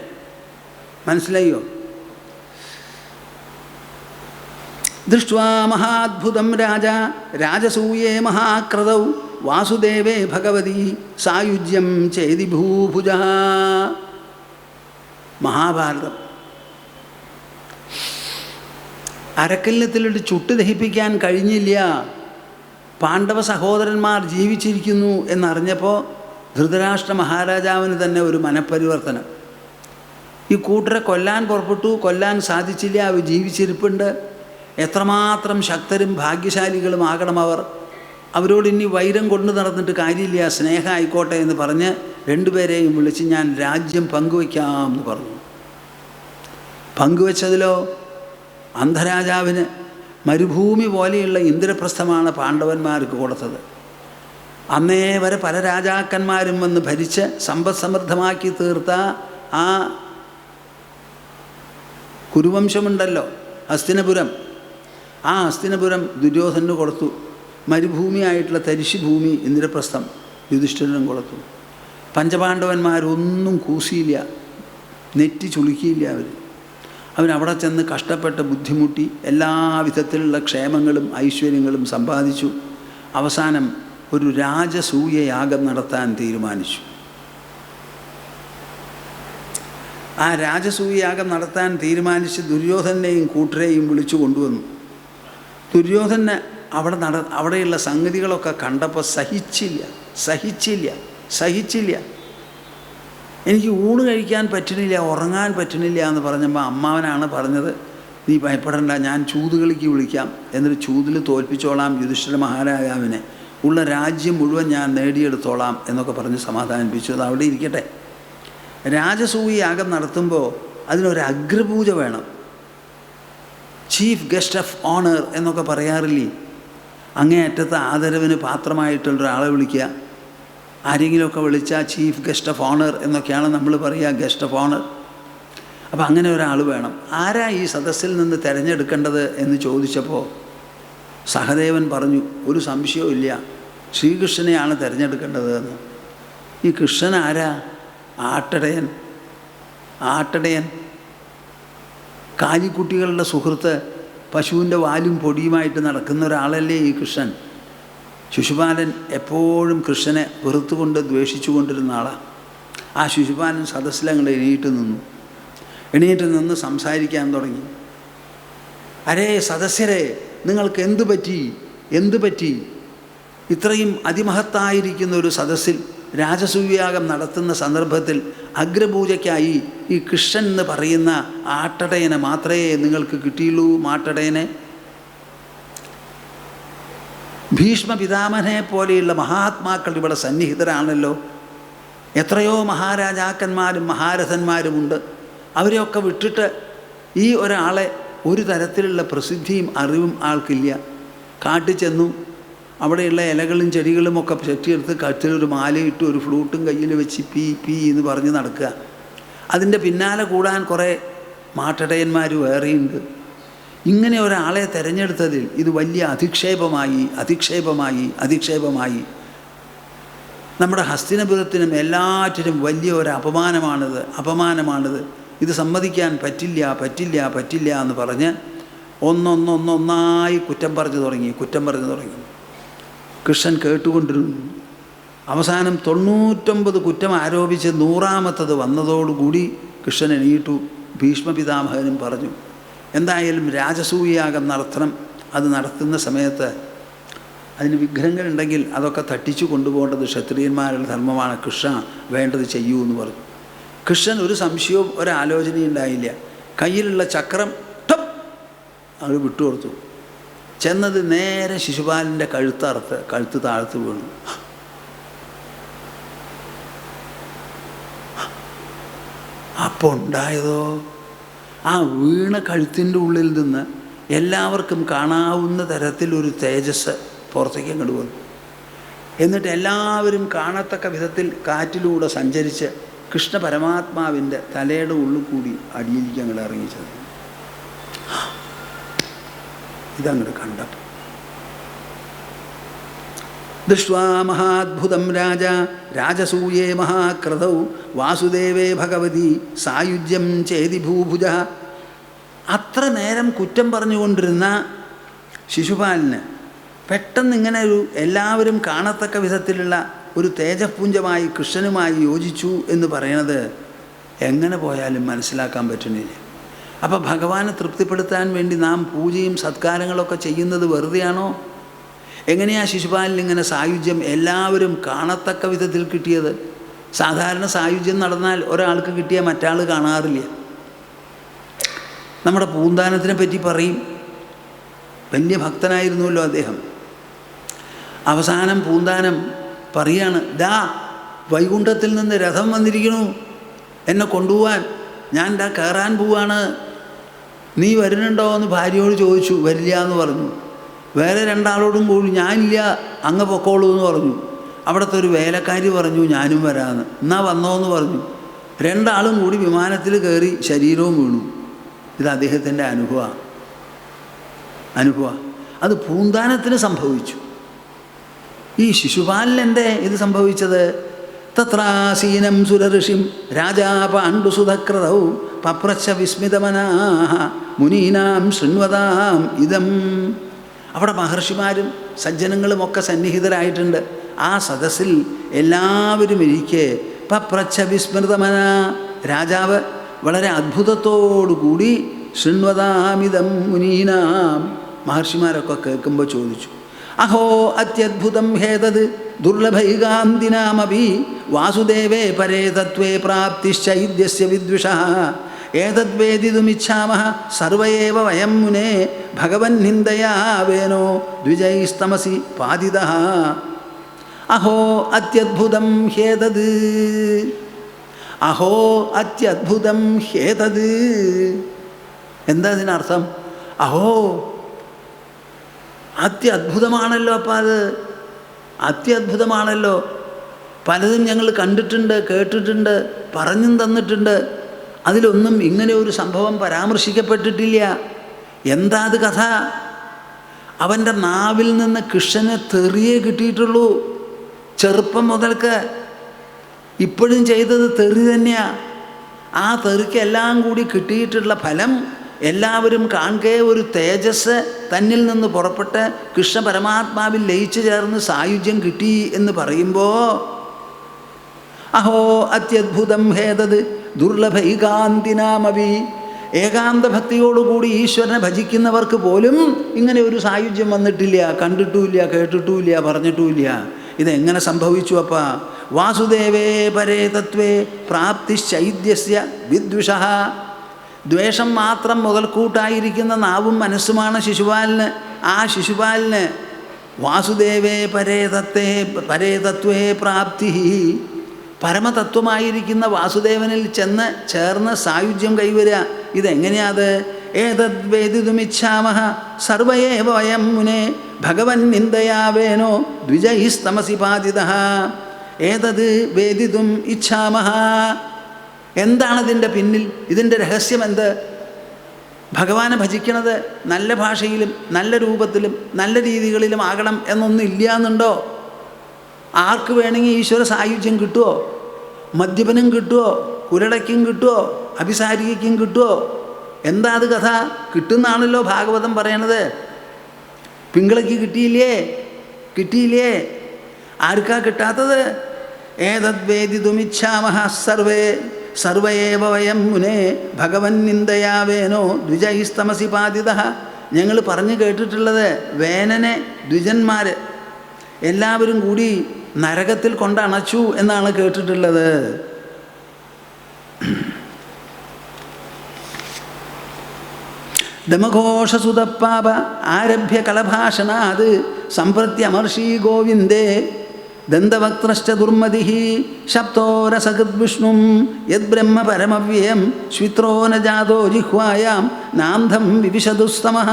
മനസ്സിലായോ? ദൃഷ്ട്വാ മഹാദ്ഭുതം രാജസൂയേ മഹാക്രതൗ വാസുദേവേ ഭഗവതി സായുജ്യം ചേതി ഭൂഭുജ. മഹാഭാരതം. അരക്കല്ലത്തിലിട്ട് ചുട്ട് ദഹിപ്പിക്കാൻ കഴിഞ്ഞില്ല. പാണ്ഡവ സഹോദരന്മാർ ജീവിച്ചിരിക്കുന്നു എന്നറിഞ്ഞപ്പോൾ ധൃതരാഷ്ട്ര മഹാരാജാവിന് തന്നെ ഒരു മനഃപരിവർത്തനം. ഈ കൂട്ടരെ കൊല്ലാൻ പുറപ്പെട്ടു, കൊല്ലാൻ സാധിച്ചില്ല, അവർ ജീവിച്ചിരിപ്പുണ്ട്. എത്രമാത്രം ശക്തരും ഭാഗ്യശാലികളും ആകണം അവർ. അവരോട് ഇനി വൈരം കൊണ്ടു നടന്നിട്ട് കാര്യമില്ല, സ്നേഹം ആയിക്കോട്ടെ എന്ന് പറഞ്ഞ് 2 പേരെയും വിളിച്ച് ഞാൻ രാജ്യം പങ്കുവയ്ക്കാം എന്ന് പറഞ്ഞു. പങ്കുവച്ചതിലോ അന്ധരാജാവിന് മരുഭൂമി പോലെയുള്ള ഇന്ദ്രപ്രസ്ഥമാണ് പാണ്ഡവന്മാർക്ക് കൊടുത്തത്. അന്നേ വരെ പല രാജാക്കന്മാരും വന്ന് ഭരിച്ച് സമ്പദ് സമൃദ്ധമാക്കി തീർത്ത ആ കുരുവംശമുണ്ടല്ലോ, ഹസ്തിനപുരം. ആ ഹസ്തിനപുരം ദുര്യോധനന് കൊടുത്തു. മരുഭൂമിയായിട്ടുള്ള തരിശുഭൂമി ഇന്ദ്രപ്രസ്ഥം യുധിഷ്ഠിരനും കൊടുത്തു. പഞ്ചപാണ്ഡവന്മാരൊന്നും കൂസിയില്ല, നെറ്റി ചുളുക്കിയില്ല. അവരവിടെ ചെന്ന് കഷ്ടപ്പെട്ട് ബുദ്ധിമുട്ടി എല്ലാ വിധത്തിലുള്ള ക്ഷേമങ്ങളും ഐശ്വര്യങ്ങളും സമ്പാദിച്ചു. അവസാനം ഒരു രാജസൂയയാഗം നടത്താൻ തീരുമാനിച്ചു. ആ രാജസൂയയാഗം നടത്താൻ തീരുമാനിച്ച് ദുര്യോധനെയും കൂട്ടരെയും വിളിച്ചു കൊണ്ടുവന്നു. ദുര്യോധന അവിടെയുള്ള സംഗതികളൊക്കെ കണ്ടപ്പോൾ സഹിച്ചില്ല. എനിക്ക് ഊണ് കഴിക്കാൻ പറ്റണില്ല, ഉറങ്ങാൻ പറ്റണില്ല എന്ന് പറഞ്ഞപ്പോൾ അമ്മാവനാണ് പറഞ്ഞത്, നീ ഭയപ്പെടണ്ട, ഞാൻ ചൂതുകളിക്ക് വിളിക്കാം, എന്നിട്ട് ചൂതിൽ തോൽപ്പിച്ചോളാം യുധിഷ്ഠിര മഹാരാജാവിനെ, ഉള്ള രാജ്യം മുഴുവൻ ഞാൻ നേടിയെടുത്തോളാം എന്നൊക്കെ പറഞ്ഞ് സമാധാനിപ്പിച്ചു. അത് അവിടെ ഇരിക്കട്ടെ. രാജസൂയയാഗം നടത്തുമ്പോൾ അതിനൊരു അഗ്രപൂജ വേണം. ചീഫ് ഗസ്റ്റ് ഓഫ് ഓണർ എന്നൊക്കെ പറയാറില്ലേ? അങ്ങേയറ്റത്തെ ആദരവിന് പാത്രമായിട്ടുള്ളൊരാളെ വിളിക്കുക. ആരെങ്കിലുമൊക്കെ വിളിച്ചാൽ ചീഫ് ഗസ്റ്റ് ഓഫ് ഓണർ എന്നൊക്കെയാണ് നമ്മൾ പറയുക, ഗസ്റ്റ് ഓഫ് ഓണർ. അപ്പം അങ്ങനെ ഒരാൾ വേണം. ആരാ ഈ സദസ്സിൽ നിന്ന് തിരഞ്ഞെടുക്കേണ്ടത് എന്ന് ചോദിച്ചപ്പോൾ സഹദേവൻ പറഞ്ഞു, ഒരു സംശയവും ഇല്ല, ശ്രീകൃഷ്ണനെയാണ് തിരഞ്ഞെടുക്കേണ്ടത് എന്ന്. ഈ കൃഷ്ണൻ ആരാ? ആട്ടടയൻ, കാലിക്കുട്ടികളുടെ സുഹൃത്ത്, പശുവിൻ്റെ വാലും പൊടിയുമായിട്ട് നടക്കുന്ന ഒരാളല്ലേ ഈ കൃഷ്ണൻ. ശിശുപാലൻ എപ്പോഴും കൃഷ്ണനെ വെറുത്തുകൊണ്ട് ദ്വേഷിച്ചു കൊണ്ടിരുന്ന ആളാണ്. ആ ശിശുപാലൻ സദസ്സിലങ്ങോട്ട് എണീറ്റ് നിന്ന് സംസാരിക്കാൻ തുടങ്ങി. അരേ സദസ്യരെ, നിങ്ങൾക്ക് എന്തു പറ്റി? ഇത്രയും അതിമഹത്തായിരിക്കുന്ന ഒരു സദസ്സിൽ രാജസൂയാഗം നടത്തുന്ന സന്ദർഭത്തിൽ അഗ്രപൂജയ്ക്കായി ഈ കൃഷ്ണൻ എന്ന് പറയുന്ന ആട്ടടയനെ മാത്രമേ നിങ്ങൾക്ക് കിട്ടിയുള്ളൂ. മാട്ടടയനെ ഭീഷ്മ പിതാമഹനെ പോലെയുള്ള മഹാത്മാക്കൾ ഇവിടെ സന്നിഹിതരാണല്ലോ. എത്രയോ മഹാരാജാക്കന്മാരും മഹാരഥന്മാരുമുണ്ട്. അവരെയൊക്കെ വിട്ടിട്ട് ഈ ഒരാളെ ഒരു തരത്തിലുള്ള പ്രസിദ്ധിയും അറിവും ആൾക്കില്ല. കാട്ടിൽ ചെന്നു, അവിടെയുള്ള ഇലകളും ചെടികളും ഒക്കെ ചെട്ടിയെടുത്ത് കഴുത്തിലൊരു മാലയിട്ട് ഒരു ഫ്ലൂട്ടും കയ്യിൽ വെച്ച് പീ എന്ന് പറഞ്ഞ് നടക്കുക. അതിൻ്റെ പിന്നാലെ കൂടാൻ കുറേ മാട്ടടയന്മാർ വേറെയുണ്ട്. ഇങ്ങനെ ഒരാളെ തിരഞ്ഞെടുത്തതിൽ ഇത് വലിയ അധിക്ഷേപമായി നമ്മുടെ ഹസ്തിനപുരത്തിനും എല്ലാറ്റിനും വലിയ ഒരു അപമാനമാണിത്. ഇത് സമ്മതിക്കാൻ പറ്റില്ല എന്ന് പറഞ്ഞ് ഒന്നൊന്നായി കുറ്റം പറഞ്ഞു തുടങ്ങി. കൃഷ്ണൻ കേട്ടുകൊണ്ടിരുന്നു. അവസാനം 99 കുറ്റം ആരോപിച്ച് 100ാമത്തത് വന്നതോടുകൂടി കൃഷ്ണൻ എണീറ്റു. ഭീഷ്മപിതാമഹനും പറഞ്ഞു, എന്തായാലും രാജസൂയാഗം നടത്തണം. അത് നടത്തുന്ന സമയത്ത് അതിന് വിഗ്രഹങ്ങളുണ്ടെങ്കിൽ അതൊക്കെ തട്ടിച്ചു കൊണ്ടുപോകേണ്ടത് ക്ഷത്രിയന്മാരുടെ ധർമ്മമാണ്. കൃഷ്ണ വേണ്ടത് ചെയ്യൂ എന്ന് പറഞ്ഞു. കൃഷ്ണൻ ഒരു സംശയവും ഒരാലോചനയും ഉണ്ടായില്ല. കയ്യിലുള്ള ചക്രം അത് വിട്ടുകൊടുത്തു. ചെന്നത് നേരെ ശിശുപാലൻ്റെ കഴുത്ത് താഴ്ത്ത് വീണു. അപ്പോൾ ഉണ്ടായതോ, ആ വീണ കഴുത്തിൻ്റെ ഉള്ളിൽ നിന്ന് എല്ലാവർക്കും കാണാവുന്ന തരത്തിലൊരു തേജസ് പുറത്തേക്ക് അങ്ങോട്ട് വന്നു. എന്നിട്ട് എല്ലാവരും കാണത്തക്ക വിധത്തിൽ കാറ്റിലൂടെ സഞ്ചരിച്ച് കൃഷ്ണ പരമാത്മാവിൻ്റെ തലയുടെ ഉള്ളിൽ കൂടി അടിയിലേക്ക് അങ്ങോട്ട് ഇറങ്ങിച്ചത്. ഇതങ്ങോട്ട് കണ്ടപ്പോൾ ദൃഷ്ട്വാ മഹാദ്ഭുതം രാജസൂയേ മഹാക്രതൗ വാസുദേവേ ഭഗവതി സായുജ്യം ചേതി ഭൂഭുജ. അത്ര നേരം കുറ്റം പറഞ്ഞുകൊണ്ടിരുന്ന ശിശുപാലന് പെട്ടെന്ന് ഇങ്ങനെ ഒരു എല്ലാവരും കാണത്തക്ക വിധത്തിലുള്ള ഒരു തേജപുഞ്ചമായി കൃഷ്ണനുമായി യോജിച്ചു എന്ന് പറയണത് എങ്ങനെ പോയാലും മനസ്സിലാക്കാൻ പറ്റുന്നില്ല. അപ്പോൾ ഭഗവാനെ തൃപ്തിപ്പെടുത്താൻ വേണ്ടി നാം പൂജയും സത്കാരങ്ങളൊക്കെ ചെയ്യുന്നത് വെറുതെയാണോ? എങ്ങനെയാ ശിശുപാലൻ ഇങ്ങനെ സായുജ്യം എല്ലാവരും കാണത്തക്ക വിധത്തിൽ കിട്ടിയത്? സാധാരണ സായുജ്യം നടന്നാൽ ഒരാൾക്ക് കിട്ടിയാൽ മറ്റാൾ കാണാറില്ല. നമ്മുടെ പൂന്താനത്തിനെ പറ്റി പറയും. വലിയ ഭക്തനായിരുന്നുവല്ലോ അദ്ദേഹം. അവസാനം പൂന്താനം പറയാണ്, വൈകുണ്ഠത്തിൽ നിന്ന് രഥം വന്നിരിക്കണു എന്നെ കൊണ്ടുപോവാൻ, ഞാൻ കയറാൻ പോവാണ്, നീ വരുന്നുണ്ടോ എന്ന് ഭാര്യയോട് ചോദിച്ചു. വരില്ല എന്ന് പറഞ്ഞു. വേറെ 2 ആളോടും കൂടി ഞാനില്ല, അങ്ങ് പൊക്കോളൂ എന്ന് പറഞ്ഞു. അവിടുത്തെ ഒരു വേലക്കാരി പറഞ്ഞു ഞാനും വരാമെന്ന്. എന്നാ വന്നോ എന്ന് പറഞ്ഞു. 2 ആളും കൂടി വിമാനത്തിൽ കയറി ശരീരവും വീണു. ഇത് അദ്ദേഹത്തിൻ്റെ അനുഭവ. അത് പൂന്താനത്തിന് സംഭവിച്ചു. ഈ ശിശുപാലൻ്റെ ഇത് സംഭവിച്ചത് തത്രാസീനം സുരഋഷിം രാജാ പാണ്ഡുസുതക്രതൗ പപ്രച്ഛ വിസ്മിതമനാഹ മുനീനാം ശൃണ്വതാം ഇതം. അവിടെ മഹർഷിമാരും സജ്ജനങ്ങളുമൊക്കെ സന്നിഹിതരായിട്ടുണ്ട്. ആ സദസ്സിൽ എല്ലാവരും ഇരിക്കെ പപ്രച്ഛ വിസ്മൃതമന, രാജാവ് വളരെ അത്ഭുതത്തോടുകൂടി ശൃണ്വതാമിതം മുനീനാം, മഹർഷിമാരൊക്കെ കേൾക്കുമ്പോൾ ചോദിച്ചു, അഹോ അത്യദ്ഭുതം ഹേതത് ദുർലഭൈകാന്തിനാമപി വാസുദേവേ പരേ തത്വേ പ്രാപ്തിശ്ചൈദ്യസ്യ വിദ്വിഷഃ ഏതദ്വേദിതുമിച്ഛാമഃ സർവയേവ വയം മുനേ ഭഗവൻ നിന്ദയാ വേനോ ദ്വിജൈസ്തമസി പാതിതഃ. അഹോ അത്യദ്ഭുതം ഹേതത്, അഹോ അത്യദ്ഭുതം ഹേതത്. എന്താ ഇതിനർത്ഥം? അഹോ അത്യദ്ഭുതമാണല്ലോ. അപ്പം അത് അത്യദ്ഭുതമാണല്ലോ. പലതും ഞങ്ങൾ കണ്ടിട്ടുണ്ട്, കേട്ടിട്ടുണ്ട്, പറഞ്ഞും തന്നിട്ടുണ്ട്. അതിലൊന്നും ഇങ്ങനെ ഒരു സംഭവം പരാമർശിക്കപ്പെട്ടിട്ടില്ല. എന്താ അത് കഥ? അവൻ്റെ നാവിൽ നിന്ന് കൃഷ്ണനെ തെറിയേ കിട്ടിയിട്ടുള്ളൂ. ചെറുപ്പം മുതൽക്ക് ഇപ്പോഴും ചെയ്തത് തെറി തന്നെയാണ്. ആ തെറിക്കെല്ലാം കൂടി കിട്ടിയിട്ടുള്ള ഫലം എല്ലാവരും കാണുകെ ഒരു തേജസ് തന്നിൽ നിന്ന് പുറപ്പെട്ട് കൃഷ്ണ പരമാത്മാവിൽ ലയിച്ചു ചേർന്ന് സായുജ്യം കിട്ടി എന്ന് പറയുമ്പോൾ അഹോ അത്യദ്ഭുതം ഹേതത് ദുർലഭൈകാന്തിനാമവി, ഏകാന്ത ഭക്തിയോടുകൂടി ഈശ്വരനെ ഭജിക്കുന്നവർക്ക് പോലും ഇങ്ങനെ ഒരു സായുജ്യം വന്നിട്ടില്ല, കണ്ടിട്ടുമില്ല, കേട്ടിട്ടുമില്ല, പറഞ്ഞിട്ടുമില്ല. ഇതെങ്ങനെ സംഭവിച്ചു? അപ്പാ വാസുദേവേ പരേ തത്വേ പ്രാപ്തിശ്ചൈദ്യസ്യ വിദ്വിഷഃ. ദ്വേഷം മാത്രം മുതൽക്കൂട്ടായിരിക്കുന്ന നാവും മനസ്സുമാണ് ശിശുപാലിന്. ആ ശിശുപാലിന് വാസുദേവേ പരേ തത്വേ പ്രാപ്തി, പരമതത്വമായിരിക്കുന്ന വാസുദേവനിൽ ചെന്ന് ചേർന്ന് സായുജ്യം കൈവരുക. ഇതെങ്ങനെയാത്? ഏതദ് വേദിതുമിച്ഛാമഹ സർവയേവ വയം മുനെ ഭഗവൻ നിന്ദയാവേനോ ദ്വിജൈസ്തമസി പാതിതഃ. ഏതത് വേദിതും ഇച്ഛാമഹ, എന്താണിതിൻ്റെ പിന്നിൽ? ഇതിൻ്റെ രഹസ്യം എന്ത്? ഭഗവാനെ ഭജിക്കണത് നല്ല ഭാഷയിലും നല്ല രൂപത്തിലും നല്ല രീതികളിലും ആകണം എന്നൊന്നും ഇല്ല എന്നുണ്ടോ? ആർക്ക് വേണമെങ്കിൽ ഈശ്വര സായുജ്യം കിട്ടുമോ? മദ്യപനും കിട്ടുമോ? കുരടയ്ക്കും കിട്ടുമോ? അഭിസാരികയ്ക്കും കിട്ടുമോ? എന്താ അത് കഥ? കിട്ടുന്നാണല്ലോ ഭാഗവതം പറയണത്. പിങ്കളയ്ക്ക് കിട്ടിയില്ലേ? ആർക്കാ കിട്ടാത്തത്? ഏതദ്വേദിതുമിച്ഛാമഹ സർവയേവ വയം മുനെ ഭഗവൻ നിന്ദയാവേനോ ദ്വിജൈസ്തമസി പാതിതഃ. ഞങ്ങൾ പറഞ്ഞു കേട്ടിട്ടുള്ളത് വേനനെ ദ്വിജന്മാർ എല്ലാവരും കൂടി നരകത്തിൽ കൊണ്ടണച്ചു എന്നാണ് കേട്ടിട്ടുള്ളത്. ദമഘോഷസുതപ്പാപ ആരഭ്യ കളഭാഷണാത് സമ്പ്രത്യമർഷി ഗോവിന്ദേ ദന്തവക്ത്രശ്ച ദുർമതിഃ ശബ്ദോരസകൃദ്വിഷ്ണും യദ്ബ്രഹ്മ പരമവ്യയം ശ്വിത്രോ ന ജാതോ ജിഹ്വായാം നാന്ധം വിവിശതുസ്തമഃ.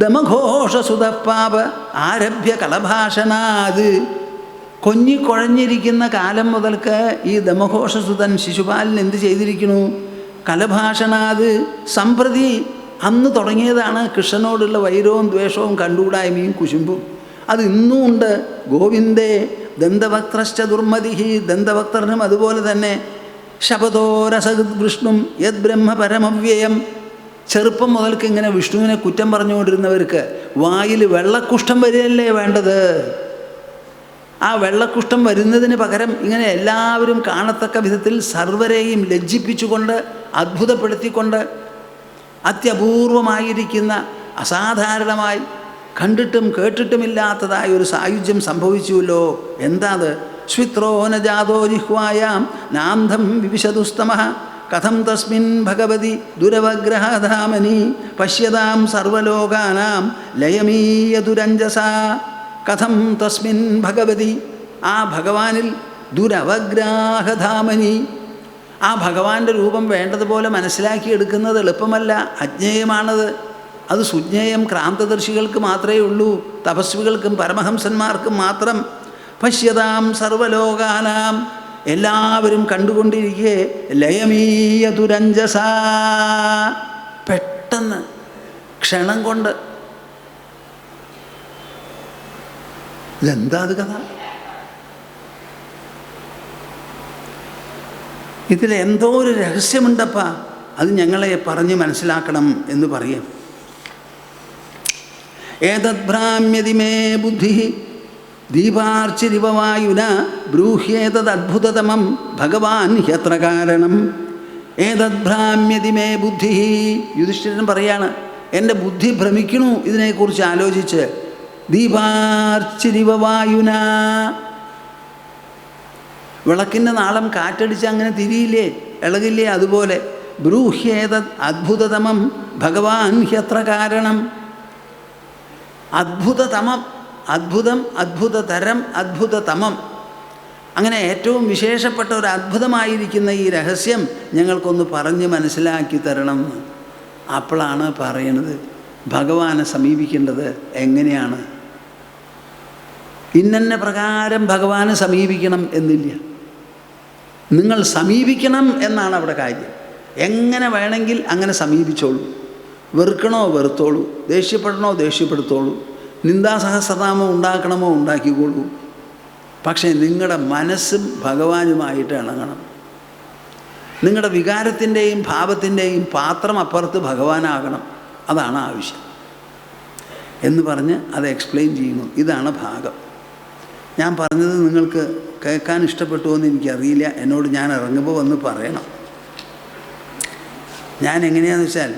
ദമഘോഷസുതപ്പാപ ആരഭ്യ കളഭാഷണാത്, കൊഞ്ഞിക്കുഴഞ്ഞിരിക്കുന്ന കാലം മുതൽക്ക് ഈ ദമഘോഷസുതൻ ശിശുപാലൻ എന്ത് ചെയ്തിരിക്കുന്നു? കലഭാഷണാത് സമ്പ്രതി, അന്ന് തുടങ്ങിയതാണ് കൃഷ്ണനോടുള്ള വൈരവും ദ്വേഷവും കണ്ടുകൂടായ്മയും കുശുമ്പും. അത് ഇന്നും ഉണ്ട്. ഗോവിന്ദേ ദന്തവക്ത്രശ്ച ദുർമതിഃ, ദന്തവക്തരനും അതുപോലെ തന്നെ. ശപഥോരസകൃത് വിഷ്ണും യത് ബ്രഹ്മ പരമവ്യയം, ചെറുപ്പം മുതൽക്ക് ഇങ്ങനെ വിഷ്ണുവിനെ കുറ്റം പറഞ്ഞുകൊണ്ടിരുന്നവർക്ക് വായിൽ വെള്ളക്കുഷ്ഠം വരികയല്ലേ വേണ്ടത്? ആ വെള്ളക്കുഷ്ഠം വരുന്നതിന് പകരം ഇങ്ങനെ എല്ലാവരും കാണത്തക്ക വിധത്തിൽ സർവരെയും ലജ്ജിപ്പിച്ചുകൊണ്ട് അത്ഭുതപ്പെടുത്തിക്കൊണ്ട് അത്യപൂർവമായിരിക്കുന്ന അസാധാരണമായി കണ്ടിട്ടും കേട്ടിട്ടുമില്ലാത്തതായ ഒരു സായുജ്യം സംഭവിച്ചുവല്ലോ. എന്താത്? ശ്വിത്രോ ന ജാതോ ജിഹ്വായാം നാന്ധം വിവിശതുസ്തമഃ കഥം തസ്മിൻ ഭഗവതി ദുരവഗ്രഹധാമനി പശ്യതാം സർവലോകാനാം ലയമീയതുരഞ്ജസാ. കഥം തസ്മിൻ ഭഗവതി, ആ ഭഗവാനിൽ ദുരവഗ്രാഹധാമനി, ആ ഭഗവാന്റെ രൂപം വേണ്ടതുപോലെ മനസ്സിലാക്കിയെടുക്കുന്നത് എളുപ്പമല്ല, അജ്ഞേയമാണത്. അത് സുജ്ഞേയം ക്രാന്തദർശികൾക്ക് മാത്രമേ ഉള്ളൂ, തപസ്വികൾക്കും പരമഹംസന്മാർക്കും മാത്രം. പശ്യതാം സർവലോകാനാം, എല്ലാവരും കണ്ടുകൊണ്ടിരിക്കെ ലയമീയതുരഞ്ജസാ, പെട്ടെന്ന് ക്ഷണം കൊണ്ട്. ഇതെന്താ അത് കഥ? ഇതിലെന്തോ ഒരു രഹസ്യമുണ്ടപ്പാ, അത് ഞങ്ങളെ പറഞ്ഞ് മനസ്സിലാക്കണം എന്ന് പറയും. ഏതദ്ഭ്രാമ്യതി മേ ബുദ്ധി ദീപാർച്ചിരിവവായുന ബ്രൂഹ്യേതദ്ഭുതതമം ഭഗവാൻ ഹ്യത്ര കാരണം. ഏതദ്ഭ്രാമ്യതി മേ ബുദ്ധി, യുധിഷ്ഠിരൻ പറയാണ്, എൻ്റെ ബുദ്ധി ഭ്രമിക്കണു ഇതിനെക്കുറിച്ച് ആലോചിച്ച്. ദീപാർച്ചിരിവവായുന, വിളക്കിൻ്റെ നാളം കാറ്റടിച്ച് അങ്ങനെ തിരിയില്ലേ, ഇളകില്ലേ, അതുപോലെ. ബ്രൂഹ്യേതദ് അദ്ഭുതതമം ഭഗവാൻ ഹ്യത്ര കാരണം. അദ്ഭുതതമം, അദ്ഭുതം, അദ്ഭുതതരം, അദ്ഭുതതമം, അങ്ങനെ ഏറ്റവും വിശേഷപ്പെട്ട ഒരു അദ്ഭുതമായിരിക്കുന്ന ഈ രഹസ്യം ഞങ്ങൾക്കൊന്ന് പറഞ്ഞ് മനസ്സിലാക്കി തരണം. അപ്പോഴാണ് പറയണത് ഭഗവാനെ സമീപിക്കേണ്ടത് എങ്ങനെയാണ്. ഇന്ന പ്രകാരം ഭഗവാനെ സമീപിക്കണം എന്നില്ല, നിങ്ങൾ സമീപിക്കണം എന്നാണ് അവിടെ കാര്യം. എങ്ങനെ വേണമെങ്കിൽ അങ്ങനെ സമീപിച്ചോളൂ, വെറുക്കണോ വെറുത്തോളൂ, ദേഷ്യപ്പെടണോ ദേഷ്യപ്പെടുത്തോളൂ, നിന്ദാസഹസ്രനാമം ഉണ്ടാക്കണമോ ഉണ്ടാക്കിക്കോളൂ. പക്ഷേ നിങ്ങളുടെ മനസ്സും ഭഗവാനുമായിട്ട് ഇണങ്ങണം. നിങ്ങളുടെ വികാരത്തിൻ്റെയും ഭാവത്തിൻ്റെയും പാത്രം അപ്പുറത്ത് ഭഗവാനാകണം, അതാണ് ആവശ്യം എന്ന് പറഞ്ഞ് അത് എക്സ്പ്ലെയിൻ ചെയ്യുന്നു. ഇതാണ് ഭാഗം. ഞാൻ പറഞ്ഞത് നിങ്ങൾക്ക് കേൾക്കാൻ ഇഷ്ടപ്പെട്ടുവോ എന്ന് എനിക്കറിയില്ല. എന്നോട് ഞാൻ ഇറങ്ങുമ്പോൾ വന്ന് പറയണം. ഞാൻ എങ്ങനെയാണെന്ന് വെച്ചാൽ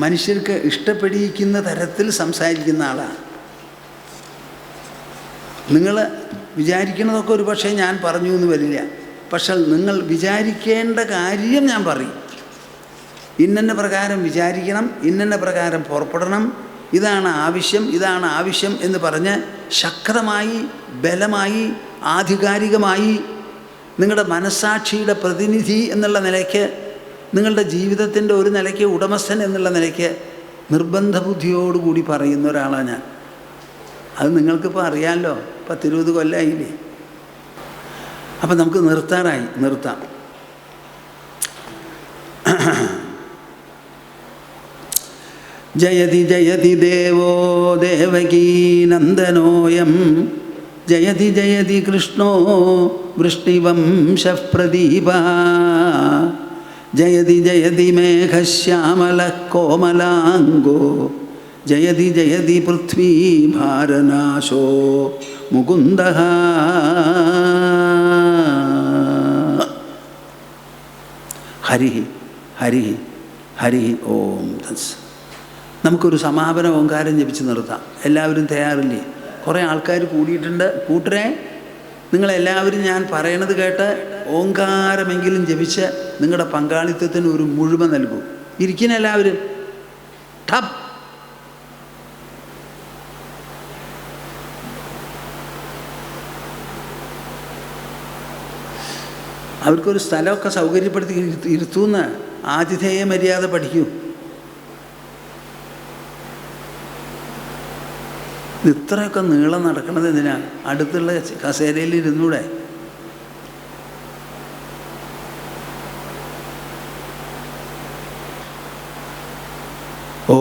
മനുഷ്യർക്ക് ഇഷ്ടപ്പെടിയിക്കുന്ന തരത്തിൽ സംസാരിക്കുന്ന ആളാണ്. നിങ്ങൾ വിചാരിക്കുന്നതൊക്കെ ഒരു പക്ഷേ ഞാൻ പറഞ്ഞു എന്ന് വരില്ല. പക്ഷെ നിങ്ങൾ വിചാരിക്കേണ്ട കാര്യം ഞാൻ പറയും. ഇന്ന പ്രകാരം വിചാരിക്കണം, ഇന്ന പ്രകാരം പുറപ്പെടണം, ഇതാണ് ആവശ്യം, ഇതാണ് ആവശ്യം എന്ന് പറഞ്ഞ് ശക്തമായി, ബലമായി, ആധികാരികമായി നിങ്ങളുടെ മനസ്സാക്ഷിയുടെ പ്രതിനിധി എന്നുള്ള നിലയ്ക്ക്, നിങ്ങളുടെ ജീവിതത്തിൻ്റെ ഒരു നിലയ്ക്ക് ഉടമസ്ഥൻ എന്നുള്ള നിലയ്ക്ക് നിർബന്ധ ബുദ്ധിയോടുകൂടി പറയുന്ന ഒരാളാണ് ഞാൻ. അത് നിങ്ങൾക്കിപ്പോൾ അറിയാമല്ലോ, 10-20 കൊല്ലമായില്ലേ. അപ്പം നമുക്ക് നിർത്താം. ജയതി ജയതി ദേവോ ദേവകീ നന്ദനോയം, ജയതി ജയതി കൃഷ്ണോ വൃഷ്ണിവംശപ്രദീപ, ജയതി ജയതി മേഘശ്യാമലഃ കോമലാംഗോ, ജയതി ജയതി പൃഥ്വീ ഭാരനാശോ മുകുന്ദഃ. ഹരി ഹരി ഹരി ഓം തത്സ. നമുക്കൊരു സമാപന ഓങ്കാരം ജപിച്ച് നിർത്താം. എല്ലാവരും തയ്യാറില്ലേ? കുറേ ആൾക്കാർ കൂടിയിട്ടുണ്ട്. കൂട്ടരെ, നിങ്ങളെല്ലാവരും ഞാൻ പറയണത് കേട്ട് ഓങ്കാരമെങ്കിലും ജപിച്ച് നിങ്ങളുടെ പങ്കാളിത്തത്തിന് ഒരു മുഴുവൻ നൽകൂ. ഇരിക്കുന്ന എല്ലാവരും ടപ്പ്. അവർക്കൊരു സ്ഥലമൊക്കെ സൗകര്യപ്പെടുത്തി ഇരുത്തൂന്ന്. ആതിഥേയ മര്യാദ പഠിക്കൂ. ഇത്രയൊക്കെ നീളം നടക്കണത് എന്തിനാണ്? അടുത്തുള്ള കസേരയിൽ ഇരുന്നൂടെ? ഓ